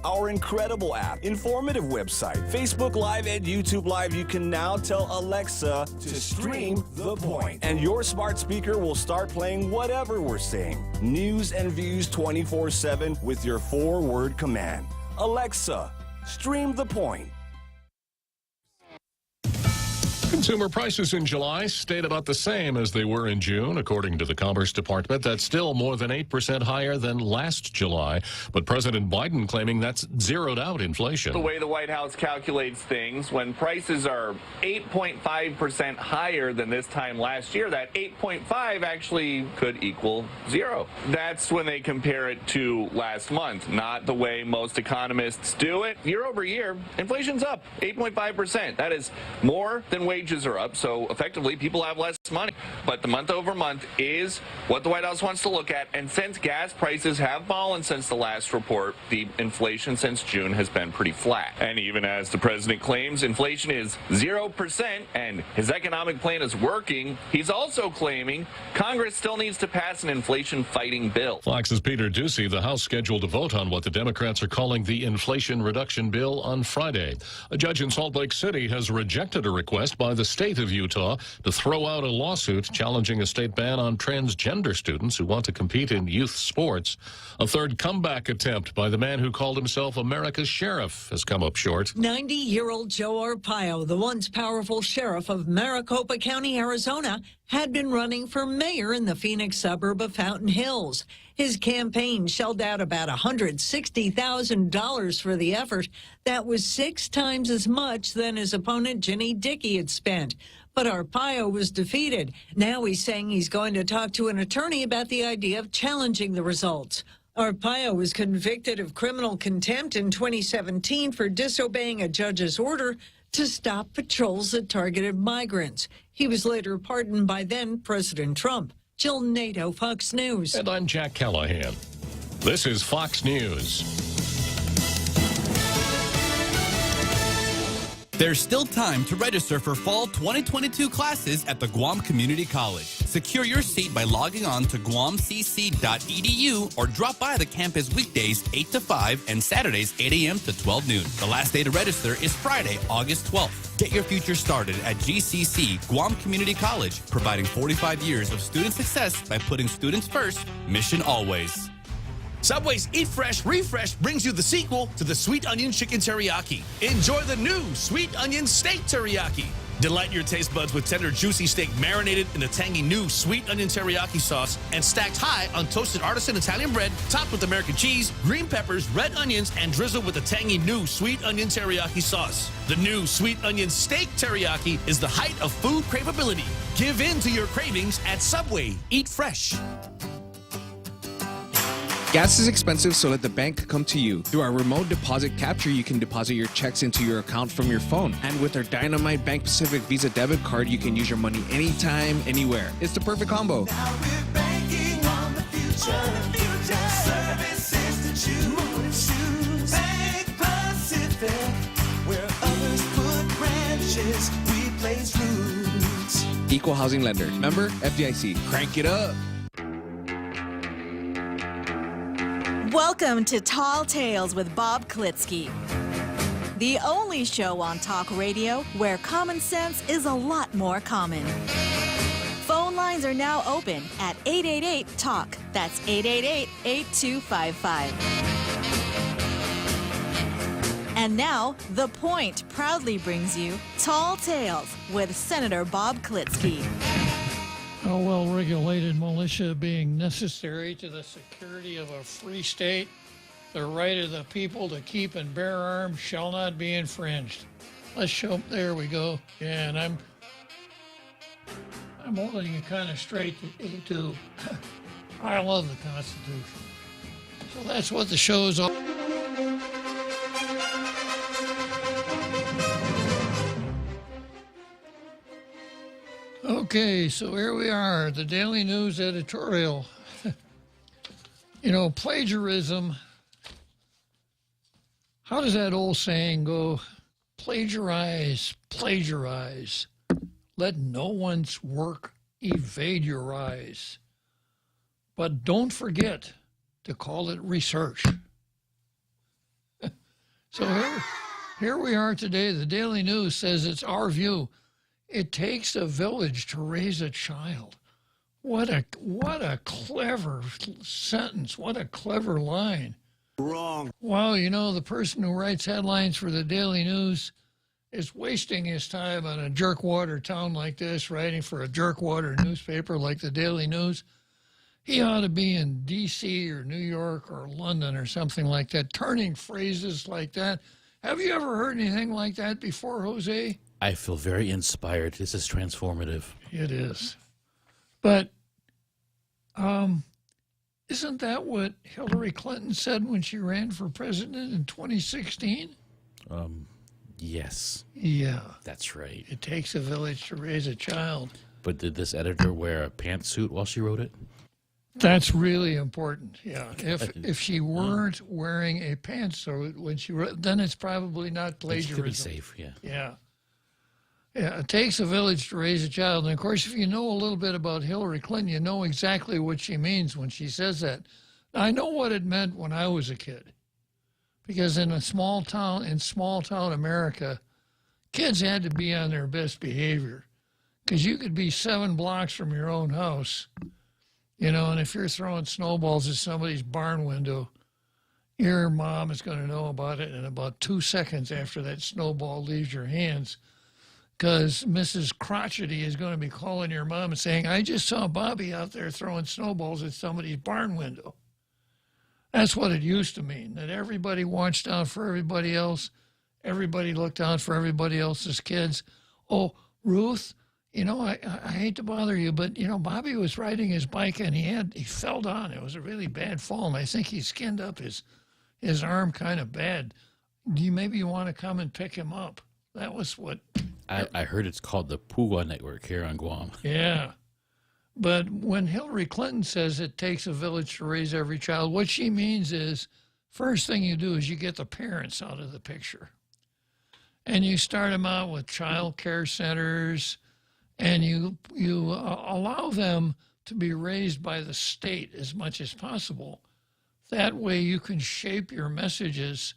Our incredible app, informative website, Facebook Live and YouTube Live. You can now tell Alexa to stream The Point. And your smart speaker will start playing whatever we're saying. News and views 24/7 with your 4-word command. Alexa, stream The Point. Consumer prices in July stayed about the same as they were in June, according to the Commerce Department. That's still more than 8% higher than last July. But President Biden claiming that's zeroed out inflation. The way the White House calculates things, when prices are 8.5% higher than this time last year, that 8.5 actually could equal zero. That's when they compare it to last month, not the way most economists do it. Year over year, inflation's up 8.5%. That is more than wages are up, so effectively people have less money. But the month over month is what the White House wants to look at, and since gas prices have fallen since the last report, the inflation since June has been pretty flat. And even as the president claims inflation is 0% and his economic plan is working, he's also claiming Congress still needs to pass an inflation-fighting bill. Fox's Peter Ducey, the House scheduled to vote on what the Democrats are calling the Inflation Reduction Bill on Friday. A judge in Salt Lake City has rejected a request by the state of Utah to throw out a lawsuit challenging a state ban on transgender students who want to compete in youth sports. A third comeback attempt by the man who called himself America's sheriff has come up short. 90-year-old Joe Arpaio, the once powerful sheriff of Maricopa County, Arizona, had been running for mayor in the Phoenix suburb of Fountain Hills. His campaign shelled out about $160,000 for the effort. That was 6 times as much than his opponent, Ginny Dickey, had spent. But Arpaio was defeated. Now he's saying he's going to talk to an attorney about the idea of challenging the results. Arpaio was convicted of criminal contempt in 2017 for disobeying a judge's order to stop patrols that targeted migrants. He was later pardoned by then-President Trump. Jill Nato, Fox News. And I'm Jack Callahan. This is Fox News. There's still time to register for fall 2022 classes at the Guam Community College. Secure your seat by logging on to guamcc.edu or drop by the campus weekdays 8 to 5 and Saturdays 8 a.m. to 12 noon. The last day to register is Friday, August 12th. Get your future started at GCC Guam Community College, providing 45 years of student success by putting students first, mission always. Subway's Eat Fresh Refresh brings you the sequel to the Sweet Onion Chicken Teriyaki. Enjoy the new Sweet Onion Steak Teriyaki. Delight your taste buds with tender, juicy steak marinated in the tangy new Sweet Onion Teriyaki sauce and stacked high on toasted artisan Italian bread, topped with American cheese, green peppers, red onions, and drizzled with the tangy new Sweet Onion Teriyaki sauce. The new Sweet Onion Steak Teriyaki is the height of food craveability. Give in to your cravings at Subway. Eat fresh. Gas is expensive, so let the bank come to you. Through our remote deposit capture, you can deposit your checks into your account from your phone. And with our Dynamite Bank Pacific Visa debit card, you can use your money anytime, anywhere. It's the perfect combo. Now we're banking on the future. Services to choose. Bank Pacific, where others put branches, we place roots. Equal housing lender. Member FDIC. Crank it up. Welcome to Tall Tales with Bob Klitzkie, the only show on talk radio where common sense is a lot more common. Phone lines are now open at 888-TALK. That's 888-8255. And now, The Point proudly brings you Tall Tales with Senator Bob Klitzkie. A well-regulated militia being necessary to the security of a free state, the right of the people to keep and bear arms shall not be infringed. Let's show, there we go. Yeah, and I'm holding it kind of straight to I love the Constitution. So that's what the show's all. Okay, so here we are, the Daily News editorial. You know, plagiarism, how does that old saying go? Plagiarize, plagiarize. Let no one's work evade your eyes. But don't forget to call it research. So here we are today. The Daily News says it's our view. It takes a village to raise a child. What a clever sentence. What a clever line. Wrong. Wow, you know, the person who writes headlines for the Daily News is wasting his time on a jerkwater town like this, writing for a jerkwater newspaper like the Daily News. He ought to be in D.C. or New York or London or something like that, turning phrases like that. Have you ever heard anything like that before, Jose? I feel very inspired. This is transformative. It is. But isn't that what Hillary Clinton said when she ran for president in 2016? Yes. Yeah. That's right. It takes a village to raise a child. But did this editor wear a pantsuit while she wrote it? That's really important. Yeah. If she weren't wearing a pantsuit when she wrote, then it's probably not plagiarism. It could be safe. Yeah. Yeah. Yeah, it takes a village to raise a child. And, of course, if you know a little bit about Hillary Clinton, you know exactly what she means when she says that. I know what it meant when I was a kid. Because in small town America, kids had to be on their best behavior. Because you could be 7 blocks from your own house, you know, and if you're throwing snowballs at somebody's barn window, your mom is going to know about it in about 2 seconds after that snowball leaves your hands. Because Mrs. Crotchety is going to be calling your mom and saying, I just saw Bobby out there throwing snowballs at somebody's barn window. That's what it used to mean, that everybody watched out for everybody else. Everybody looked out for everybody else's kids. Oh, Ruth, you know, I hate to bother you, but, you know, Bobby was riding his bike and he fell down. It was a really bad fall, and I think he skinned up his arm kind of bad. Maybe you want to come and pick him up? That was what... I heard it's called the Pua Network here on Guam. Yeah. But when Hillary Clinton says it takes a village to raise every child, what she means is first thing you do is you get the parents out of the picture. And you start them out with child care centers, and you allow them to be raised by the state as much as possible. That way you can shape your messages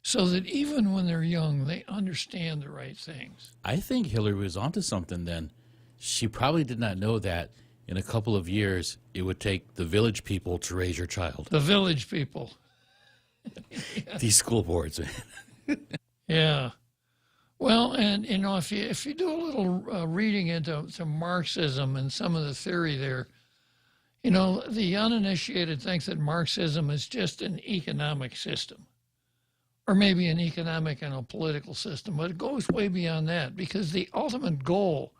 so that even when they're young, they understand the right things. I think Hillary was onto something then. She probably did not know that in a couple of years it would take the village people to raise your child. The village people. These school boards. Yeah. Well, and, you know, if you do a little reading into Marxism and some of the theory there, you know, the uninitiated think that Marxism is just an economic system. Or maybe an economic and a political system, but it goes way beyond that, because the ultimate goal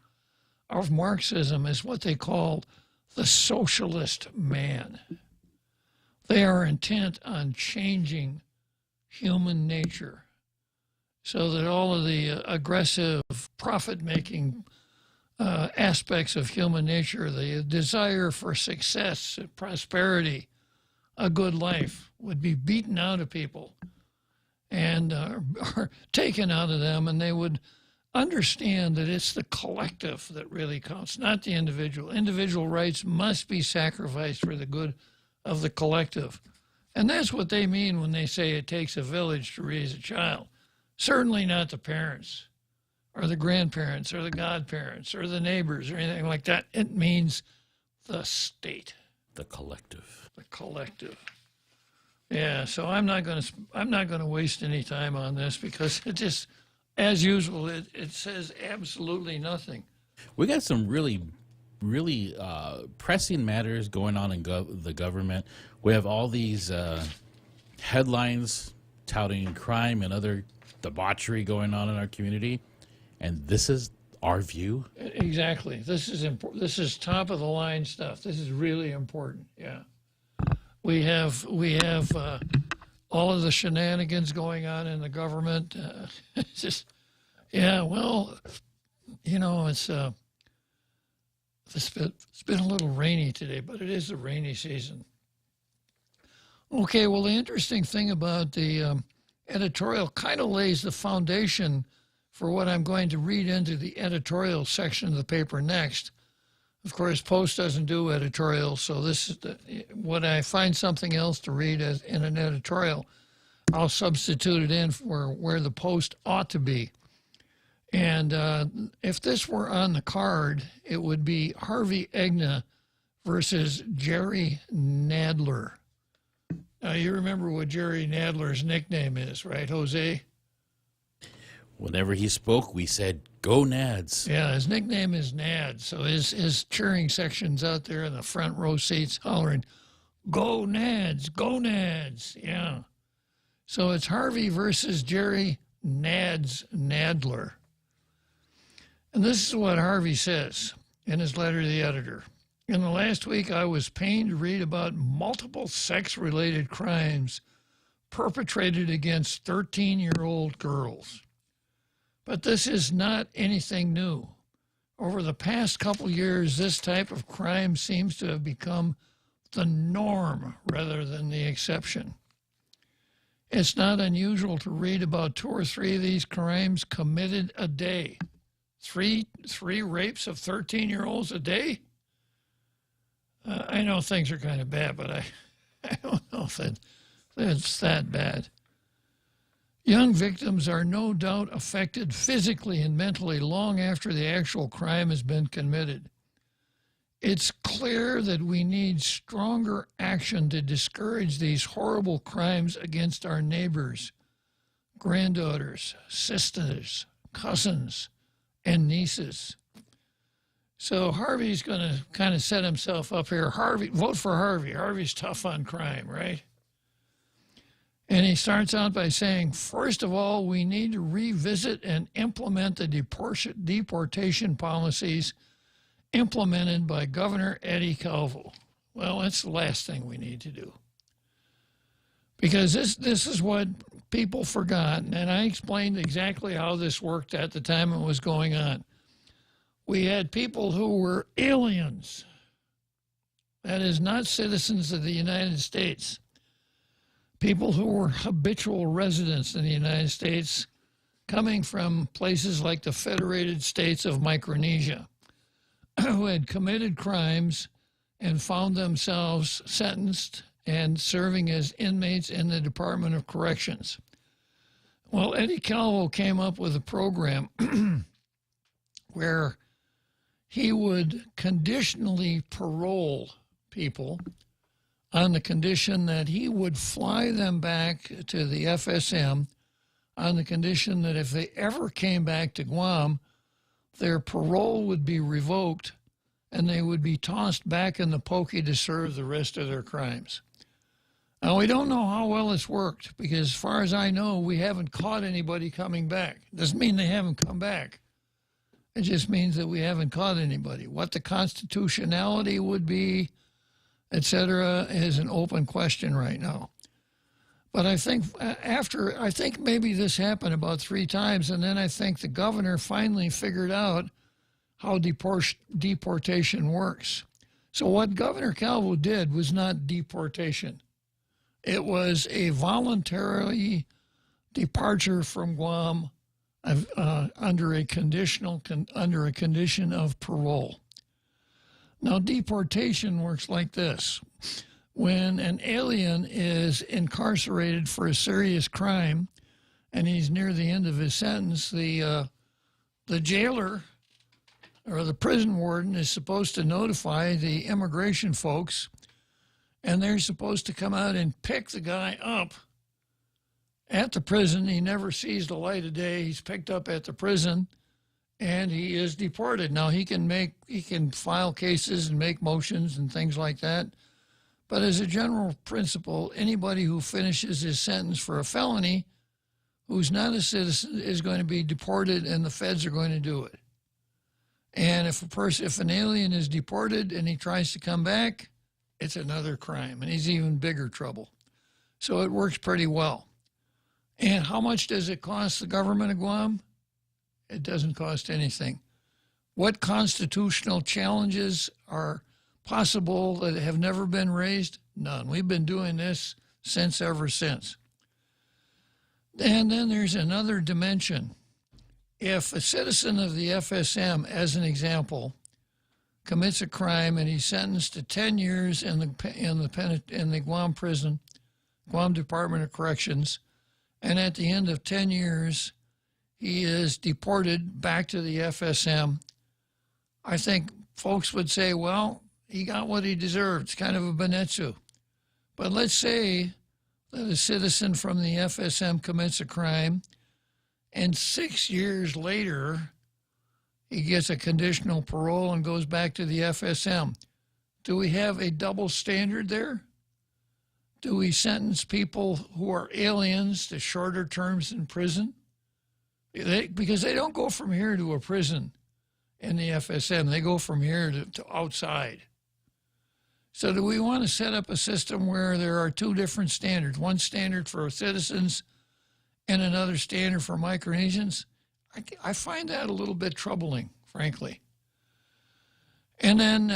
of Marxism is what they call the socialist man. They are intent on changing human nature so that all of the aggressive, profit-making aspects of human nature, the desire for success, prosperity, a good life, would be beaten out of people and are taken out of them, and they would understand that it's the collective that really counts, not the individual. Individual rights must be sacrificed for the good of the collective. And that's what they mean when they say it takes a village to raise a child. Certainly not the parents or the grandparents or the godparents or the neighbors or anything like that. It means the state. The collective. The collective. Yeah, so I'm not going to waste any time on this, because it just, as usual, it says absolutely nothing. We got some really pressing matters going on in the government. We have all these headlines touting crime and other debauchery going on in our community, and this is our view. Exactly. This is important. This is top of the line stuff. This is really important. Yeah. We have all of the shenanigans going on in the government. It's just, yeah. Well, you know, it's been a little rainy today, but it is the rainy season. Okay. Well, the interesting thing about the editorial kind of lays the foundation for what I'm going to read into the editorial section of the paper next. Of course, Post doesn't do editorials, so this is when I find something else to read in an editorial, I'll substitute it in for where the post ought to be. And if this were on the card, it would be Harvey Egna versus Jerry Nadler. Now, you remember what Jerry Nadler's nickname is, right, Jose? Whenever he spoke, we said, "Go Nads." Yeah, his nickname is Nads. So his cheering section's out there in the front row seats hollering, "Go Nads, go Nads." Yeah. So it's Harvey versus Jerry Nads Nadler. And this is what Harvey says in his letter to the editor. In the last week, I was pained to read about multiple sex-related crimes perpetrated against 13-year-old girls. But this is not anything new. Over the past couple years, this type of crime seems to have become the norm rather than the exception. It's not unusual to read about 2 or 3 of these crimes committed a day. Three rapes of 13-year-olds a day? I know things are kind of bad, but I don't know if it's that bad. Young victims are no doubt affected physically and mentally long after the actual crime has been committed. It's clear that we need stronger action to discourage these horrible crimes against our neighbors, granddaughters, sisters, cousins, and nieces. So Harvey's going to kind of set himself up here. Harvey, vote for Harvey. Harvey's tough on crime, right? And he starts out by saying, first of all, we need to revisit and implement the deportation policies implemented by Governor Eddie Calvo. Well, that's the last thing we need to do. Because this is what people forgot, and I explained exactly how this worked at the time it was going on. We had people who were aliens, that is, not citizens of the United States, people who were habitual residents in the United States coming from places like the Federated States of Micronesia, who had committed crimes and found themselves sentenced and serving as inmates in the Department of Corrections. Well, Eddie Calvo came up with a program where he would conditionally parole people on the condition that he would fly them back to the FSM on the condition that if they ever came back to Guam, their parole would be revoked and they would be tossed back in the pokey to serve the rest of their crimes. Now, we don't know how well it's worked because as far as I know, we haven't caught anybody coming back. Doesn't mean they haven't come back. It just means that we haven't caught anybody. What the constitutionality would be, et cetera, is an open question right now. But I think maybe this happened about 3 times, and then I think the governor finally figured out how deportation works. So what Governor Calvo did was not deportation. It was a voluntary departure from Guam under a condition of parole. Now, deportation works like this. When an alien is incarcerated for a serious crime and he's near the end of his sentence, the jailer or the prison warden is supposed to notify the immigration folks, and they're supposed to come out and pick the guy up at the prison. He never sees the light of day. He's picked up at the prison, and he is deported. Now, he can file cases and make motions and things like that. But as a general principle, anybody who finishes his sentence for a felony who's not a citizen is going to be deported, and the feds are going to do it. And if an alien is deported and he tries to come back, it's another crime, and he's even bigger trouble. So it works pretty well. And how much does it cost the government of Guam? It doesn't cost anything. What constitutional challenges are possible that have never been raised? None. We've been doing this ever since. And then there's another dimension. If a citizen of the FSM, as an example, commits a crime and he's sentenced to 10 years in the Guam prison, Guam Department of Corrections, and at the end of 10 years, he is deported back to the FSM, I think folks would say, well, he got what he deserved. It's kind of a Benetsu. But let's say that a citizen from the FSM commits a crime, and 6 years later, he gets a conditional parole and goes back to the FSM. Do we have a double standard there? Do we sentence people who are aliens to shorter terms in prison? Because they don't go from here to a prison in the FSM. They go from here to outside. So do we want to set up a system where there are two different standards, one standard for citizens and another standard for Micronesians? I find that a little bit troubling, frankly. And then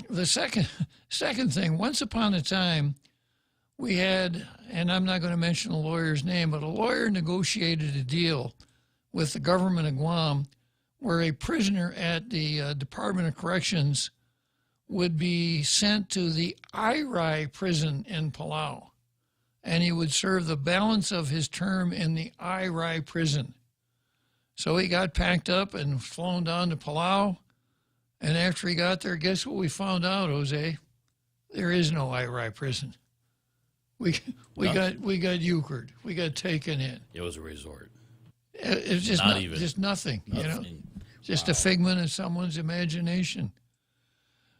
the second thing, once upon a time, we had, and I'm not going to mention the lawyer's name, but a lawyer negotiated a deal with the government of Guam where a prisoner at the Department of Corrections would be sent to the Irai prison in Palau, and he would serve the balance of his term in the Irai prison. So he got packed up and flown down to Palau, and after he got there, guess what we found out, Jose? There is no Irai prison. We got euchred. We got taken in. It was a resort. It's just nothing, you know, just a figment of someone's imagination.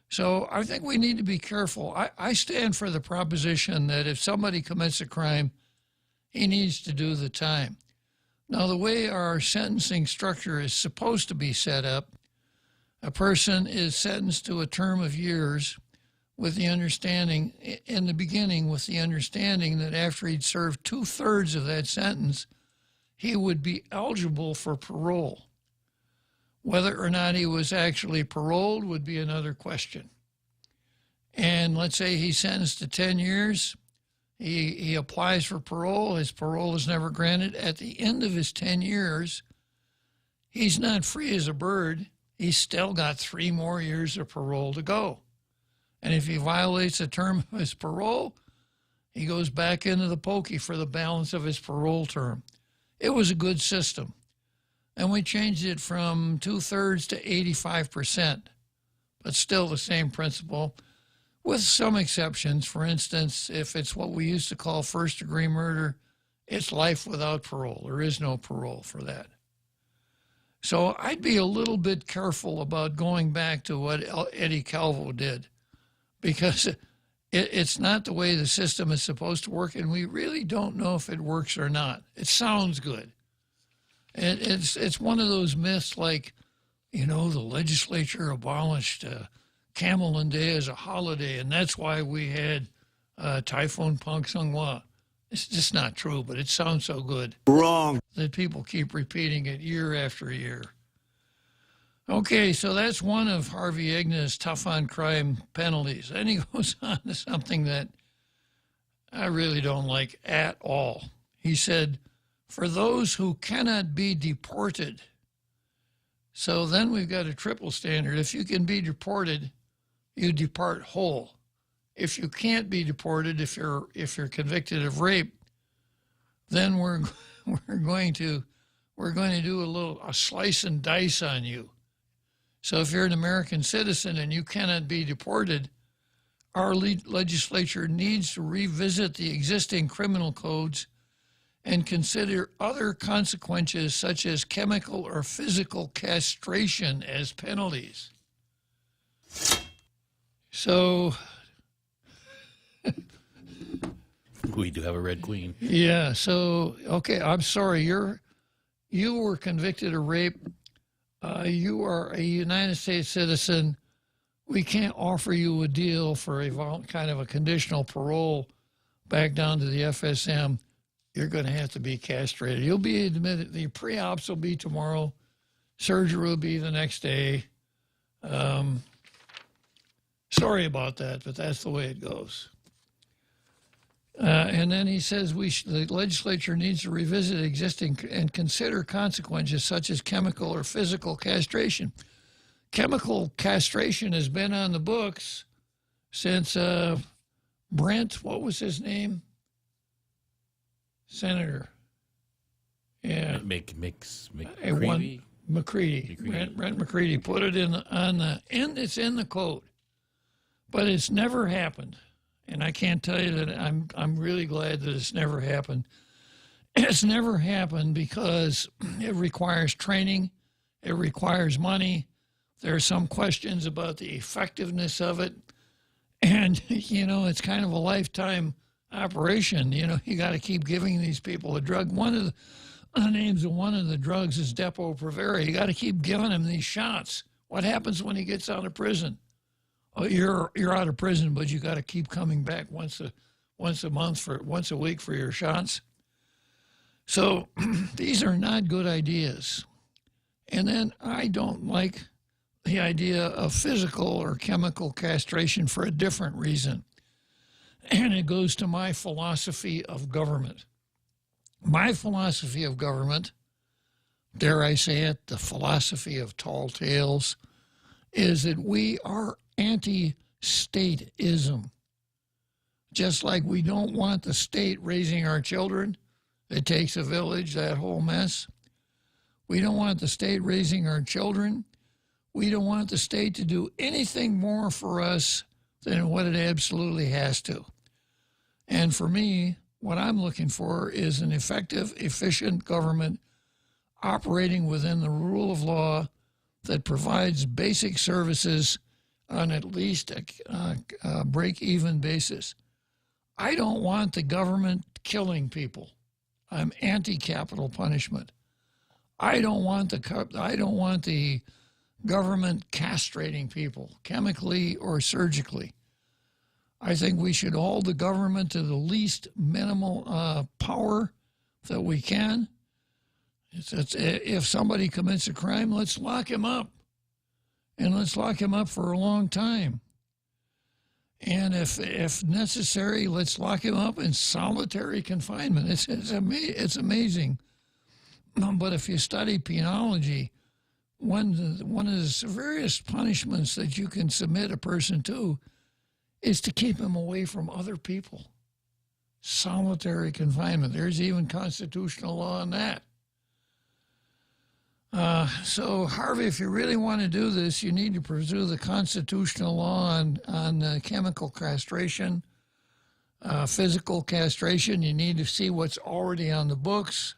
So I think we need to be careful. I stand for the proposition that if somebody commits a crime, he needs to do the time. Now, the way our sentencing structure is supposed to be set up, a person is sentenced to a term of years with the understanding, in the beginning, with the understanding that after he'd served 2/3 of that sentence, he would be eligible for parole. Whether or not he was actually paroled would be another question. And let's say he's sentenced to 10 years. He applies for parole. His parole is never granted. At the end of his 10 years, he's not free as a bird. He's still got 3 more years of parole to go. And if he violates the term of his parole, he goes back into the pokey for the balance of his parole term. It was a good system. And we changed it from 2/3 to 85%, but still the same principle, with some exceptions. For instance, if it's what we used to call first-degree murder, it's life without parole. There is no parole for that. So I'd be a little bit careful about going back to what Eddie Calvo did, because it's not the way the system is supposed to work, and we really don't know if it works or not. It sounds good. It's one of those myths like, you know, the legislature abolished Camelin Day as a holiday, and that's why we had Typhoon Pangsangwa. It's just not true, but it sounds so good. Wrong. That people keep repeating it year after year. Okay, so that's one of Harvey Igna's tough on crime penalties. Then he goes on to something that I really don't like at all. He said, for those who cannot be deported. So then we've got a triple standard. If you can be deported, you depart whole. If you can't be deported, if you're convicted of rape, then we're going to do a slice and dice on you. So if you're an American citizen and you cannot be deported, our legislature needs to revisit the existing criminal codes and consider other consequences such as chemical or physical castration as penalties. So we do have a red queen. Yeah, so okay, I'm sorry, you were convicted of rape. You are a United States citizen. We can't offer you a deal for a kind of a conditional parole back down to the FSM. You're going to have to be castrated. You'll be admitted. The pre-ops will be tomorrow. Surgery will be the next day. Sorry about that, but that's the way it goes. And then he says the legislature needs to revisit existing and consider consequences such as chemical or physical castration. Chemical castration has been on the books since Brent, what was his name? Senator. McCready. Brent McCready put it it's in the code, but it's never happened, and I can't tell you that I'm really glad that it's never happened. It's never happened because it requires training, it requires money. There are some questions about the effectiveness of it, and it's kind of a lifetime operation. You got to keep giving these people a drug. One of the names of one of the drugs is Depo-Provera. You got to keep giving him these shots. What happens when he gets out of prison? Oh, you're out of prison, but you got to keep coming back once a week for your shots. So these are not good ideas. And then I don't like the idea of physical or chemical castration for a different reason. And it goes to my philosophy of government. My philosophy of government, dare I say it, the philosophy of tall tales, is that we are anti-stateism. Just like we don't want the state raising our children, it takes a village, that whole mess. We don't want the state raising our children. We don't want the state to do anything more for us than what it absolutely has to. And for me, what I'm looking for is an effective, efficient government operating within the rule of law that provides basic services on at least a break-even basis. I don't want the government killing people. I'm anti-capital punishment. I don't want the government castrating people, chemically or surgically. I think we should hold the government to the least minimal power that we can. If somebody commits a crime, let's lock him up. And let's lock him up for a long time. And if necessary, let's lock him up in solitary confinement. It's amazing. But if you study penology, one of the severest punishments that you can submit a person to is to keep him away from other people. Solitary confinement. There's even constitutional law on that. So, Harvey, if you really want to do this, you need to pursue the constitutional law on chemical castration, physical castration. You need to see what's already on the books.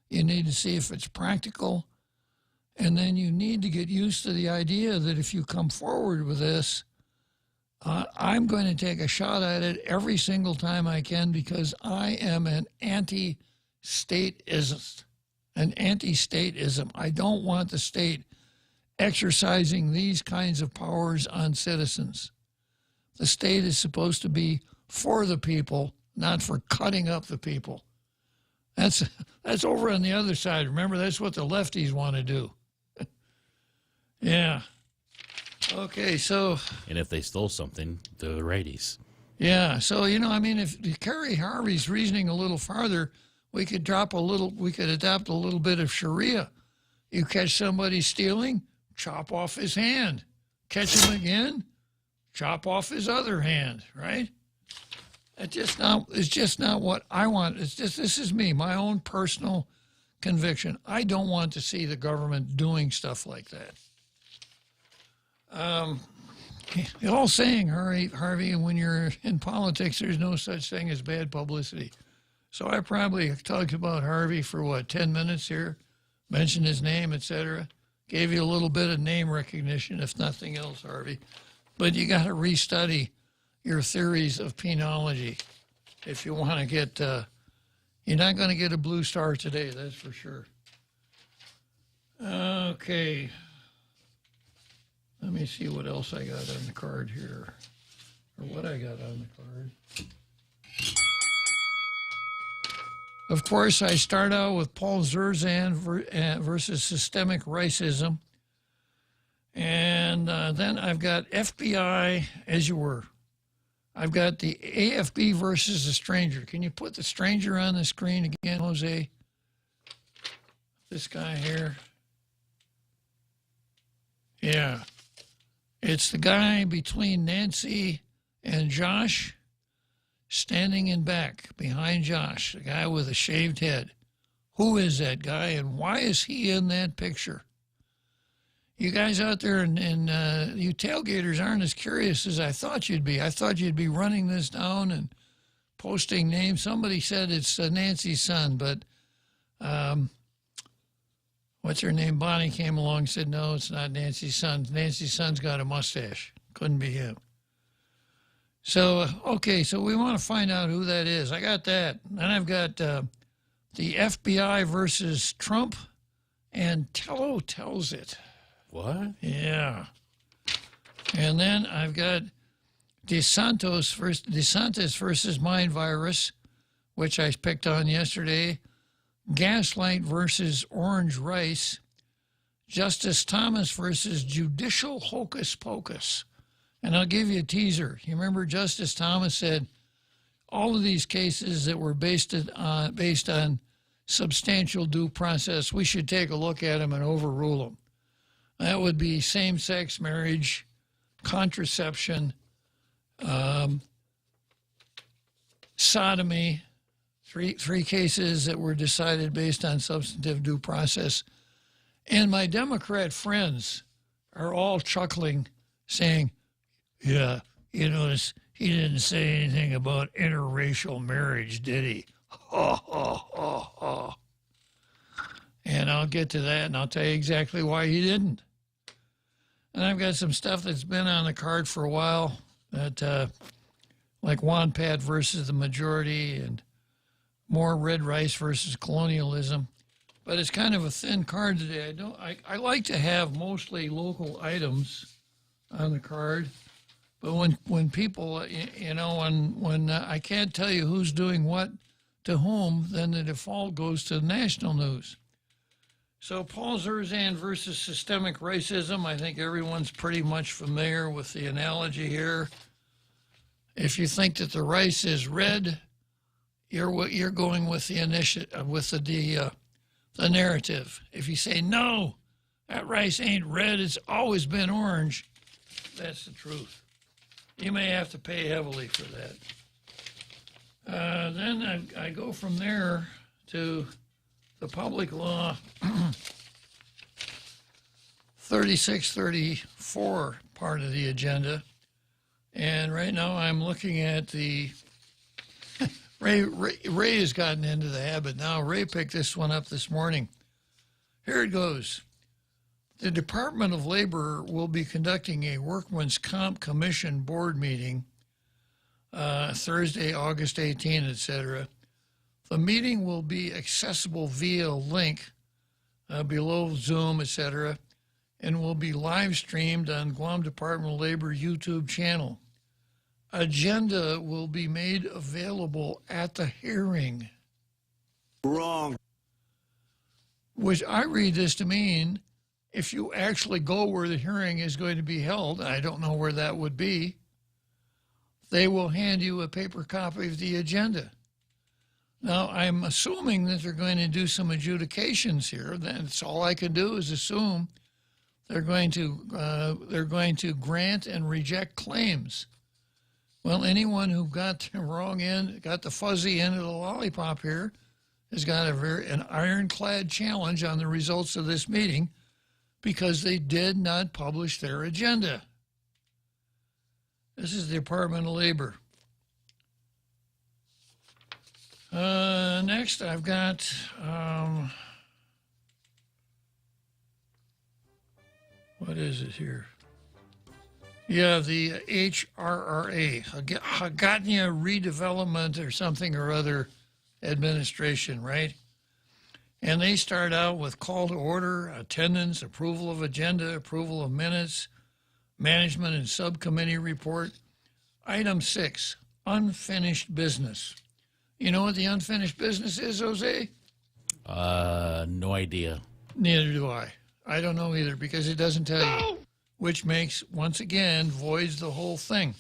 You need to see if it's practical. And then you need to get used to the idea that if you come forward with this, I'm going to take a shot at it every single time I can because I am an anti-stateist. An anti-stateism. I don't want the state exercising these kinds of powers on citizens. The state is supposed to be for the people, not for cutting up the people. That's over on the other side. Remember, that's what the lefties want to do. Yeah. Okay, so... And if they stole something, they're the righties. Yeah, so, if you carry Harvey's reasoning a little farther, we could adopt a little bit of Sharia. You catch somebody stealing, chop off his hand. Catch him again, chop off his other hand, right? It's just not what I want. This is me, my own personal conviction. I don't want to see the government doing stuff like that. The old saying, Harvey, when you're in politics, there's no such thing as bad publicity. So I probably talked about Harvey for 10 minutes here, mentioned his name, etc. Gave you a little bit of name recognition, if nothing else, Harvey. But you got to restudy your theories of penology if you want to get. You're not going to get a blue star today, that's for sure. Okay. Let me see what else I got on the card here, or what I got on the card. Of course, I start out with Paul Zerzan versus systemic racism. And then I've got FBI, as you were. I've got the AFB versus the stranger. Can you put the stranger on the screen again, Jose? This guy here. Yeah. It's the guy between Nancy and Josh, standing in back behind Josh, the guy with a shaved head. Who is that guy, and why is he in that picture? You guys out there and you tailgaters aren't as curious as I thought you'd be. I thought you'd be running this down and posting names. Somebody said it's Nancy's son, but what's her name? Bonnie came along and said, no, it's not Nancy's son. Nancy's son's got a mustache. Couldn't be him. So, okay, so we want to find out who that is. I got that. Then I've got the FBI versus Trump, and Tello tells it. What? Yeah. And then I've got DeSantis versus Mind Virus, which I picked on yesterday. Gaslight versus Orange Rice. Justice Thomas versus Judicial Hocus Pocus. And I'll give you a teaser. You remember Justice Thomas said all of these cases that were based on substantial due process, we should take a look at them and overrule them. That would be same-sex marriage, contraception, sodomy, three cases that were decided based on substantive due process. And my Democrat friends are all chuckling, saying, yeah, you notice he didn't say anything about interracial marriage, did he? Ha, ha, ha, ha. And I'll get to that, and I'll tell you exactly why he didn't. And I've got some stuff that's been on the card for a while, that like WANPAT versus the majority and more red rice versus colonialism. But it's kind of a thin card today. I like to have mostly local items on the card. But when people, when I can't tell you who's doing what to whom, then the default goes to national news. So Paul Zerzan versus systemic racism. I think everyone's pretty much familiar with the analogy here. If you think that the rice is red, you're going with the initiative, with the narrative. If you say no, that rice ain't red, it's always been orange, that's the truth. You may have to pay heavily for that. Then I go from there to the public law 3634 part of the agenda. And right now I'm looking at the Ray has gotten into the habit now. Ray picked this one up this morning. Here it goes. The Department of Labor will be conducting a Workman's Comp Commission board meeting Thursday, August 18, etc. The meeting will be accessible via link below Zoom, etc., and will be live streamed on Guam Department of Labor YouTube channel. Agenda will be made available at the hearing. Wrong. Which I read this to mean if you actually go where the hearing is going to be held, I don't know where that would be, they will hand you a paper copy of the agenda. Now, I'm assuming that they're going to do some adjudications here. That's all I can do is assume they're going to grant and reject claims. Well, anyone who got the wrong end, got the fuzzy end of the lollipop here, has got an ironclad challenge on the results of this meeting because they did not publish their agenda. This is the Department of Labor. Next, I've got what is it here? Yeah, the HRRA, Hagatnia Redevelopment or something or other administration, right? And they start out with call to order, attendance, approval of agenda, approval of minutes, management and subcommittee report. Item 6, unfinished business. You know what the unfinished business is, Jose? No idea. Neither do I. I don't know either because it doesn't tell you, which makes, once again, voids the whole thing.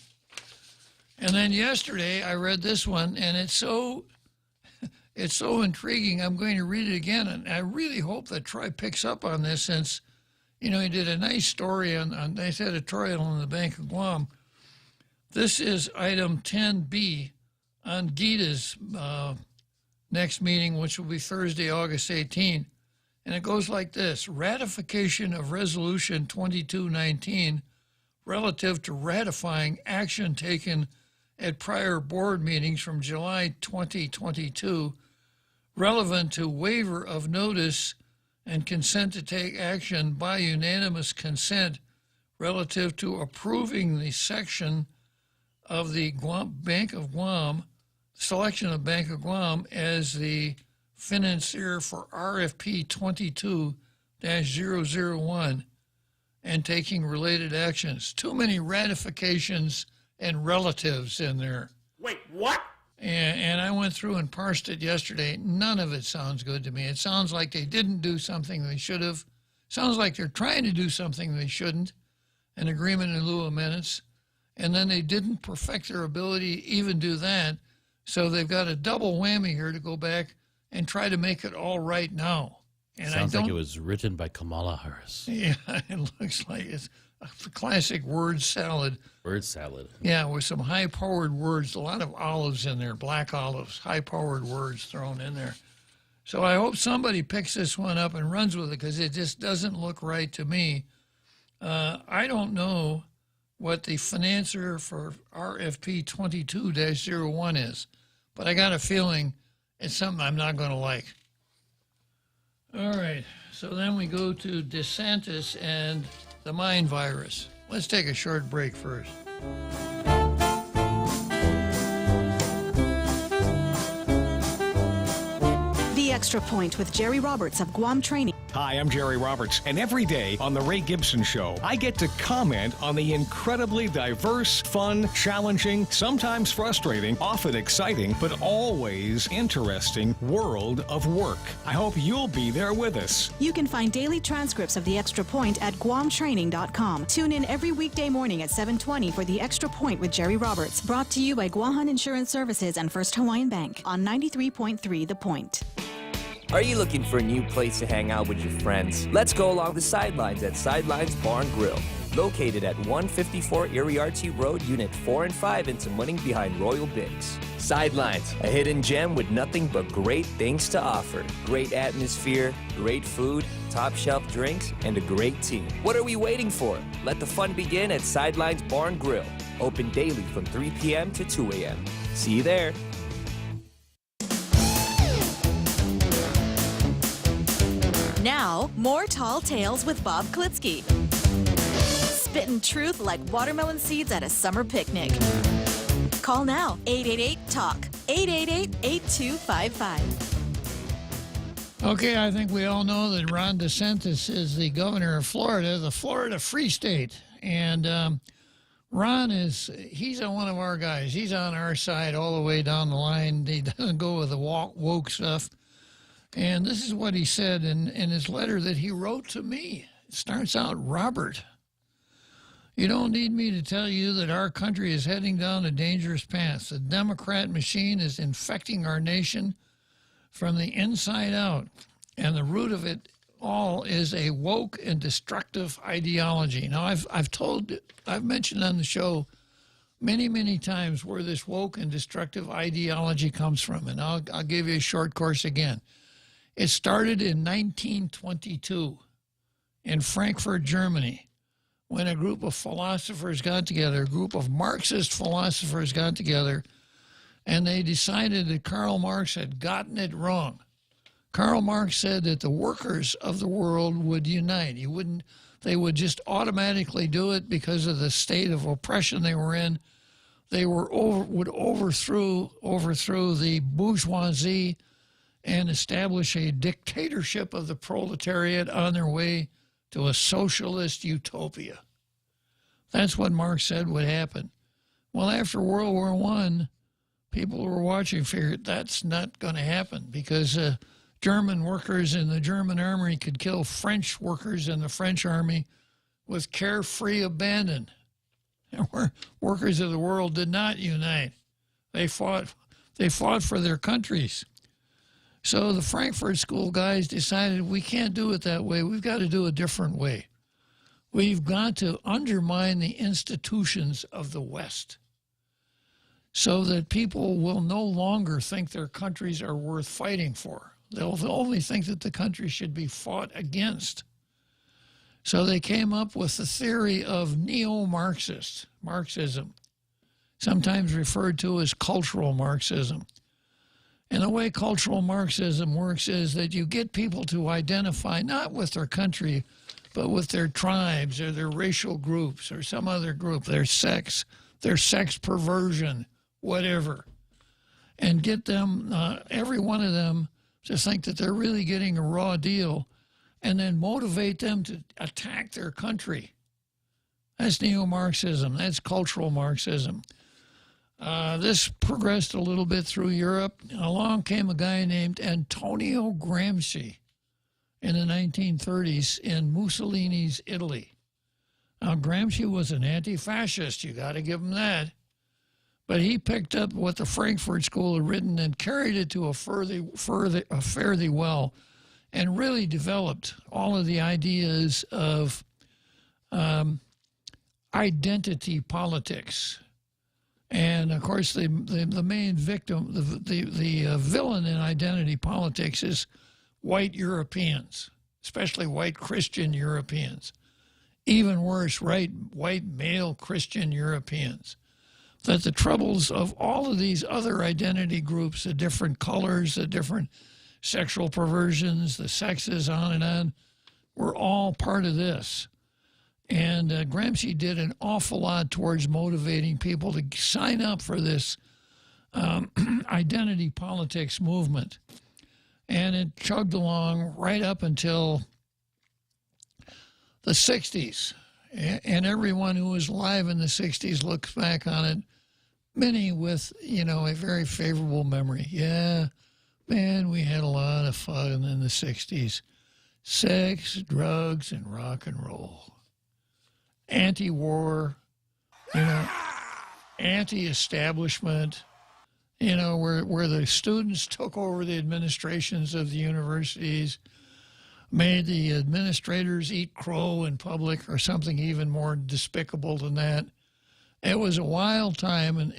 And then yesterday I read this one, and it's so intriguing. I'm going to read it again, and I really hope that Troy picks up on this since, he did a nice story on they said editorial on the Bank of Guam. This is item 10B on Gita's next meeting, which will be Thursday, August 18. And it goes like this: ratification of Resolution 2219 relative to ratifying action taken at prior board meetings from July 2022 relevant to waiver of notice and consent to take action by unanimous consent relative to approving the section of the Bank of Guam, selection of Bank of Guam as the financier for RFP 22-001 and taking related actions. Too many ratifications and relatives in there. Wait, what? And I went through and parsed it yesterday. None of it sounds good to me. It sounds like they didn't do something they should have. Sounds like they're trying to do something they shouldn't, an agreement in lieu of minutes, and then they didn't perfect their ability to even do that. So they've got a double whammy here to go back and try to make it all right now. And Sounds like it was written by Kamala Harris. Yeah, it looks like it's a classic word salad. Word salad. Yeah, with some high-powered words, a lot of olives in there, black olives, high-powered words thrown in there. So I hope somebody picks this one up and runs with it, because it just doesn't look right to me. I don't know what the financier for RFP 22-01 is, but I got a feeling it's something I'm not going to like. All right, so then we go to DeSantis and the mind virus. Let's take a short break first. The Extra Point with Jerry Roberts of Guam Training. Hi, I'm Jerry Roberts, and every day on The Ray Gibson Show, I get to comment on the incredibly diverse, fun, challenging, sometimes frustrating, often exciting, but always interesting world of work. I hope you'll be there with us. You can find daily transcripts of The Extra Point at GuamTraining.com. Tune in every weekday morning at 7:20 for The Extra Point with Jerry Roberts. Brought to you by Guahan Insurance Services and First Hawaiian Bank on 93.3 The Point. Are you looking for a new place to hang out with your friends? Let's go along the sidelines at Sidelines Bar and Grill. Located at 154 Iriarte Road, Unit 4 and 5 in Tamuning behind Royal Bigs. Sidelines, a hidden gem with nothing but great things to offer. Great atmosphere, great food, top shelf drinks, and a great team. What are we waiting for? Let the fun begin at Sidelines Bar and Grill. Open daily from 3 p.m. to 2 a.m. See you there. Now, more Tall Tales with Bob Klitzkie. Spitting truth like watermelon seeds at a summer picnic. Call now, 888-TALK, 888-8255. Okay, I think we all know that Ron DeSantis is the governor of Florida, the Florida Free State. And Ron he's one of our guys. He's on our side all the way down the line. He doesn't go with the woke stuff. And this is what he said in his letter that he wrote to me. It starts out, Robert, you don't need me to tell you that our country is heading down a dangerous path. The Democrat machine is infecting our nation from the inside out. And the root of it all is a woke and destructive ideology. Now, I've mentioned on the show many, many times where this woke and destructive ideology comes from. And I'll give you a short course again. It started in 1922 in Frankfurt, Germany, when a group of philosophers got together, a group of Marxist philosophers got together, and they decided that Karl Marx had gotten it wrong. Karl Marx said that the workers of the world would unite. They would just automatically do it because of the state of oppression they were in. They would overthrow the bourgeoisie and establish a dictatorship of the proletariat on their way to a socialist utopia. That's what Marx said would happen. Well, after World War I, people who were watching figured that's not going to happen because German workers in the German army could kill French workers in the French army with carefree abandon. Workers of the world did not unite. They fought for their countries. So the Frankfurt School guys decided we can't do it that way. We've got to do a different way. We've got to undermine the institutions of the West. so that people will no longer think their countries are worth fighting for. They'll only think that the country should be fought against. So they came up with the theory of Marxism, sometimes referred to as cultural Marxism. And the way cultural Marxism works is that you get people to identify not with their country, but with their tribes or their racial groups or some other group, their sex perversion, whatever, and get them, every one of them, to think that they're really getting a raw deal, and then motivate them to attack their country. That's neo-Marxism. That's cultural Marxism. This progressed a little bit through Europe. Along came a guy named Antonio Gramsci in the 1930s in Mussolini's Italy. Now, Gramsci was an anti-fascist. You got to give him that. But he picked up what the Frankfurt School had written and carried it to a fare thee well, and really developed all of the ideas of identity politics. And of course, the main victim, the villain in identity politics is white Europeans, especially white Christian Europeans. Even worse, white male Christian Europeans. That the troubles of all of these other identity groups, the different colors, the different sexual perversions, the sexes, on, were all part of this. And Gramsci did an awful lot towards motivating people to sign up for this identity politics movement. And it chugged along right up until the 60s. And everyone who was alive in the 60s looks back on it, many with, a very favorable memory. Yeah, man, we had a lot of fun in the 60s. Sex, drugs, and rock and roll. Anti-war, anti-establishment, where the students took over the administrations of the universities, made the administrators eat crow in public or something even more despicable than that. It was a wild time, and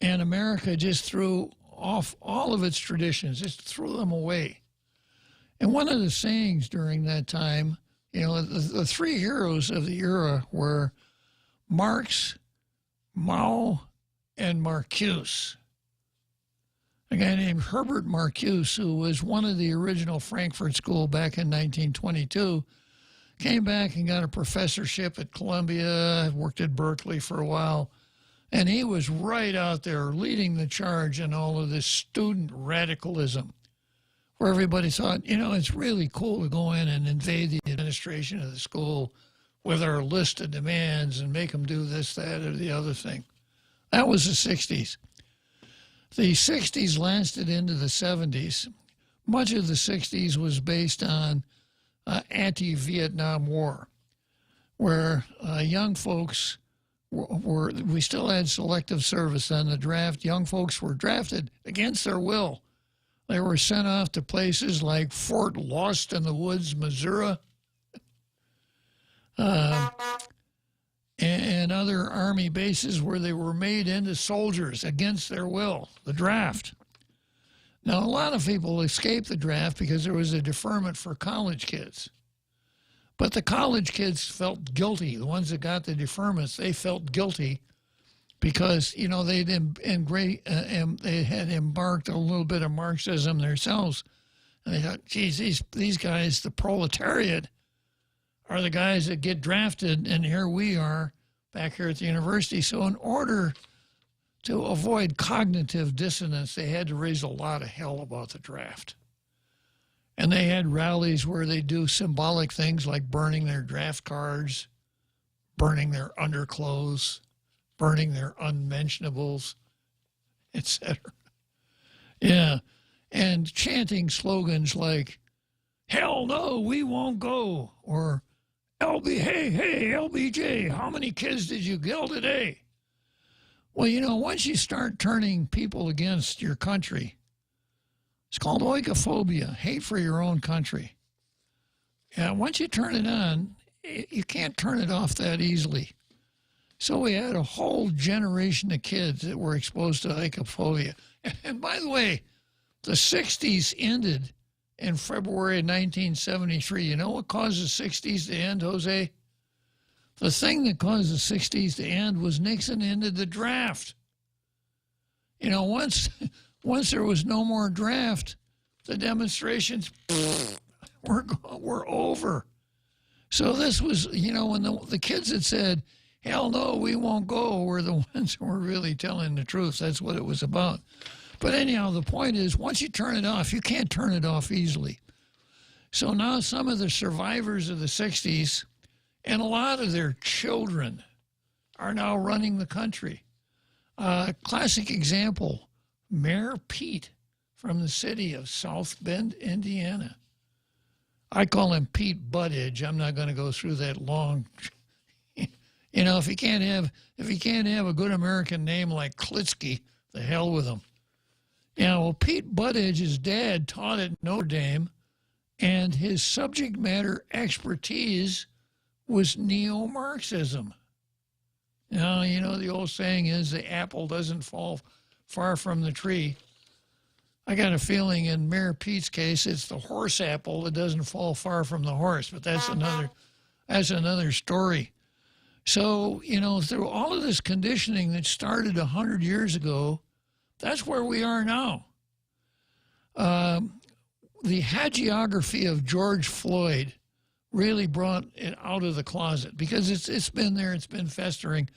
America just threw off all of its traditions, just threw them away. And one of the sayings during that time, the three heroes of the era were Marx, Mao, and Marcuse. A guy named Herbert Marcuse, who was one of the original Frankfurt School back in 1922, came back and got a professorship at Columbia, worked at Berkeley for a while, and he was right out there leading the charge in all of this student radicalism, where everybody thought, it's really cool to go in and invade the administration of the school with our list of demands and make them do this, that, or the other thing. That was the 60s. The 60s lasted into the 70s. Much of the 60s was based on anti-Vietnam War, where young folks we still had selective service on the draft. Young folks were drafted against their will. They were sent off to places like Fort Lost in the Woods, Missouri, and other Army bases where they were made into soldiers against their will, the draft. Now, a lot of people escaped the draft because there was a deferment for college kids. But the college kids felt guilty. The ones that got the deferments, they felt guilty because, they had embarked a little bit of Marxism themselves. And they thought, geez, these guys, the proletariat, are the guys that get drafted, and here we are back here at the university. So in order to avoid cognitive dissonance, they had to raise a lot of hell about the draft. And they had rallies where they do symbolic things like burning their draft cards, burning their underclothes, burning their unmentionables, etc. Yeah, and chanting slogans like, hell no, we won't go, or hey, LBJ, how many kids did you kill today? Well, once you start turning people against your country, it's called oikophobia, hate for your own country. Yeah, once you turn it on, you can't turn it off that easily. So we had a whole generation of kids that were exposed to icophobia. And by the way, the 60s ended in February of 1973. You know what caused the 60s to end, Jose? The thing that caused the 60s to end was Nixon ended the draft. You know, once there was no more draft, the demonstrations were over. So this was, you know, when the kids had said, hell no, we won't go, were the ones who were really telling the truth. That's what it was about. But anyhow, the point is, once you turn it off, you can't turn it off easily. So now some of the survivors of the 60s and a lot of their children are now running the country. Classic example, Mayor Pete from the city of South Bend, Indiana. I call him Pete Buttigieg. I'm not going to go through that long. You know, if he can't have a good American name like Klitzkie, the hell with him. Yeah, well, Pete Buttigieg's dad taught at Notre Dame, and his subject matter expertise was neo-Marxism. Now, you know, the old saying is the apple doesn't fall far from the tree. I got a feeling in Mayor Pete's case, it's the horse apple that doesn't fall far from the horse, but that's another story. So, you know, through all of this conditioning that started 100 years ago, that's where we are now. The hagiography of George Floyd really brought it out of the closet because it's been there, it's been festering.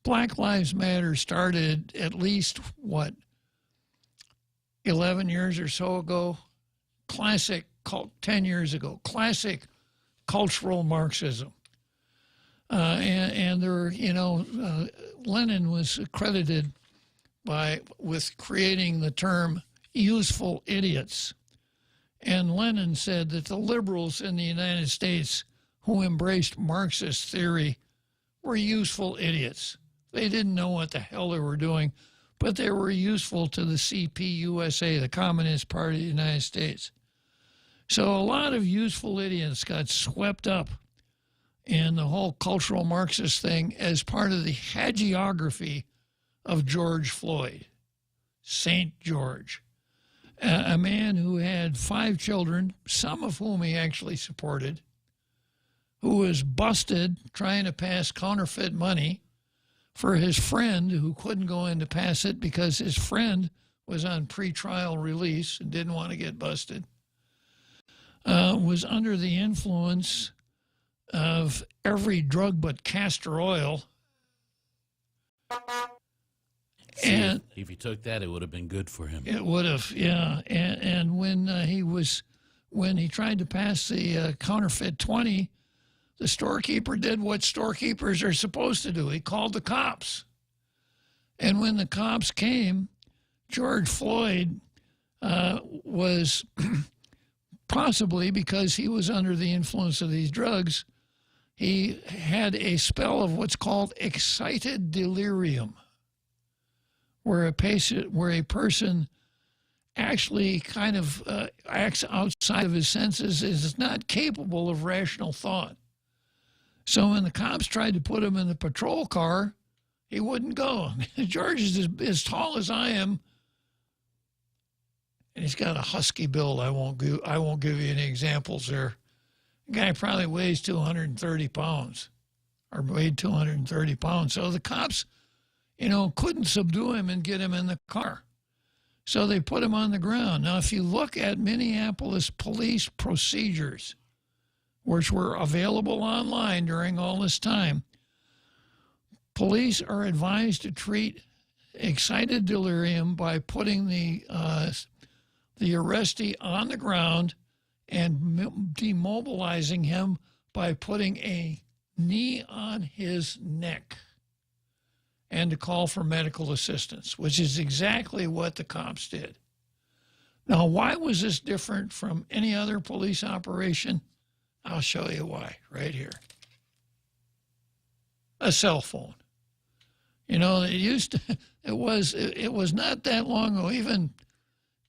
Black Lives Matter started at least, 11 years or so ago? 10 years ago. Classic cultural Marxism. And there, you know, Lenin was credited with creating the term useful idiots. And Lenin said that the liberals in the United States who embraced Marxist theory were useful idiots. They didn't know what the hell they were doing, but they were useful to the CPUSA, the Communist Party of the United States. So a lot of useful idiots got swept up in the whole cultural Marxist thing as part of the hagiography of George Floyd, St. George, a man who had 5 children, some of whom he actually supported, who was busted trying to pass counterfeit money for his friend who couldn't go in to pass it because his friend was on pretrial release and didn't want to get busted, was under the influence of every drug but castor oil. See, and if he took that, it would have been good for him. It would have, yeah. And when he tried to pass the counterfeit 20, the storekeeper did what storekeepers are supposed to do. He called the cops. And when the cops came, George Floyd was possibly because he was under the influence of these drugs, he had a spell of what's called excited delirium, where a person actually kind of acts outside of his senses, is not capable of rational thought. So when the cops tried to put him in the patrol car, he wouldn't go. George is as tall as I am, and he's got a husky build. I won't give you any examples there. The guy probably weighs 230 pounds, or weighed 230 pounds. So the cops, you know, couldn't subdue him and get him in the car. So they put him on the ground. Now, if you look at Minneapolis police procedures, which were available online during all this time, police are advised to treat excited delirium by putting the arrestee on the ground and demobilizing him by putting a knee on his neck and to call for medical assistance, which is exactly what the cops did. Now, why was this different from any other police operation? I'll show you why right here. A cell phone. You know, it was not that long ago,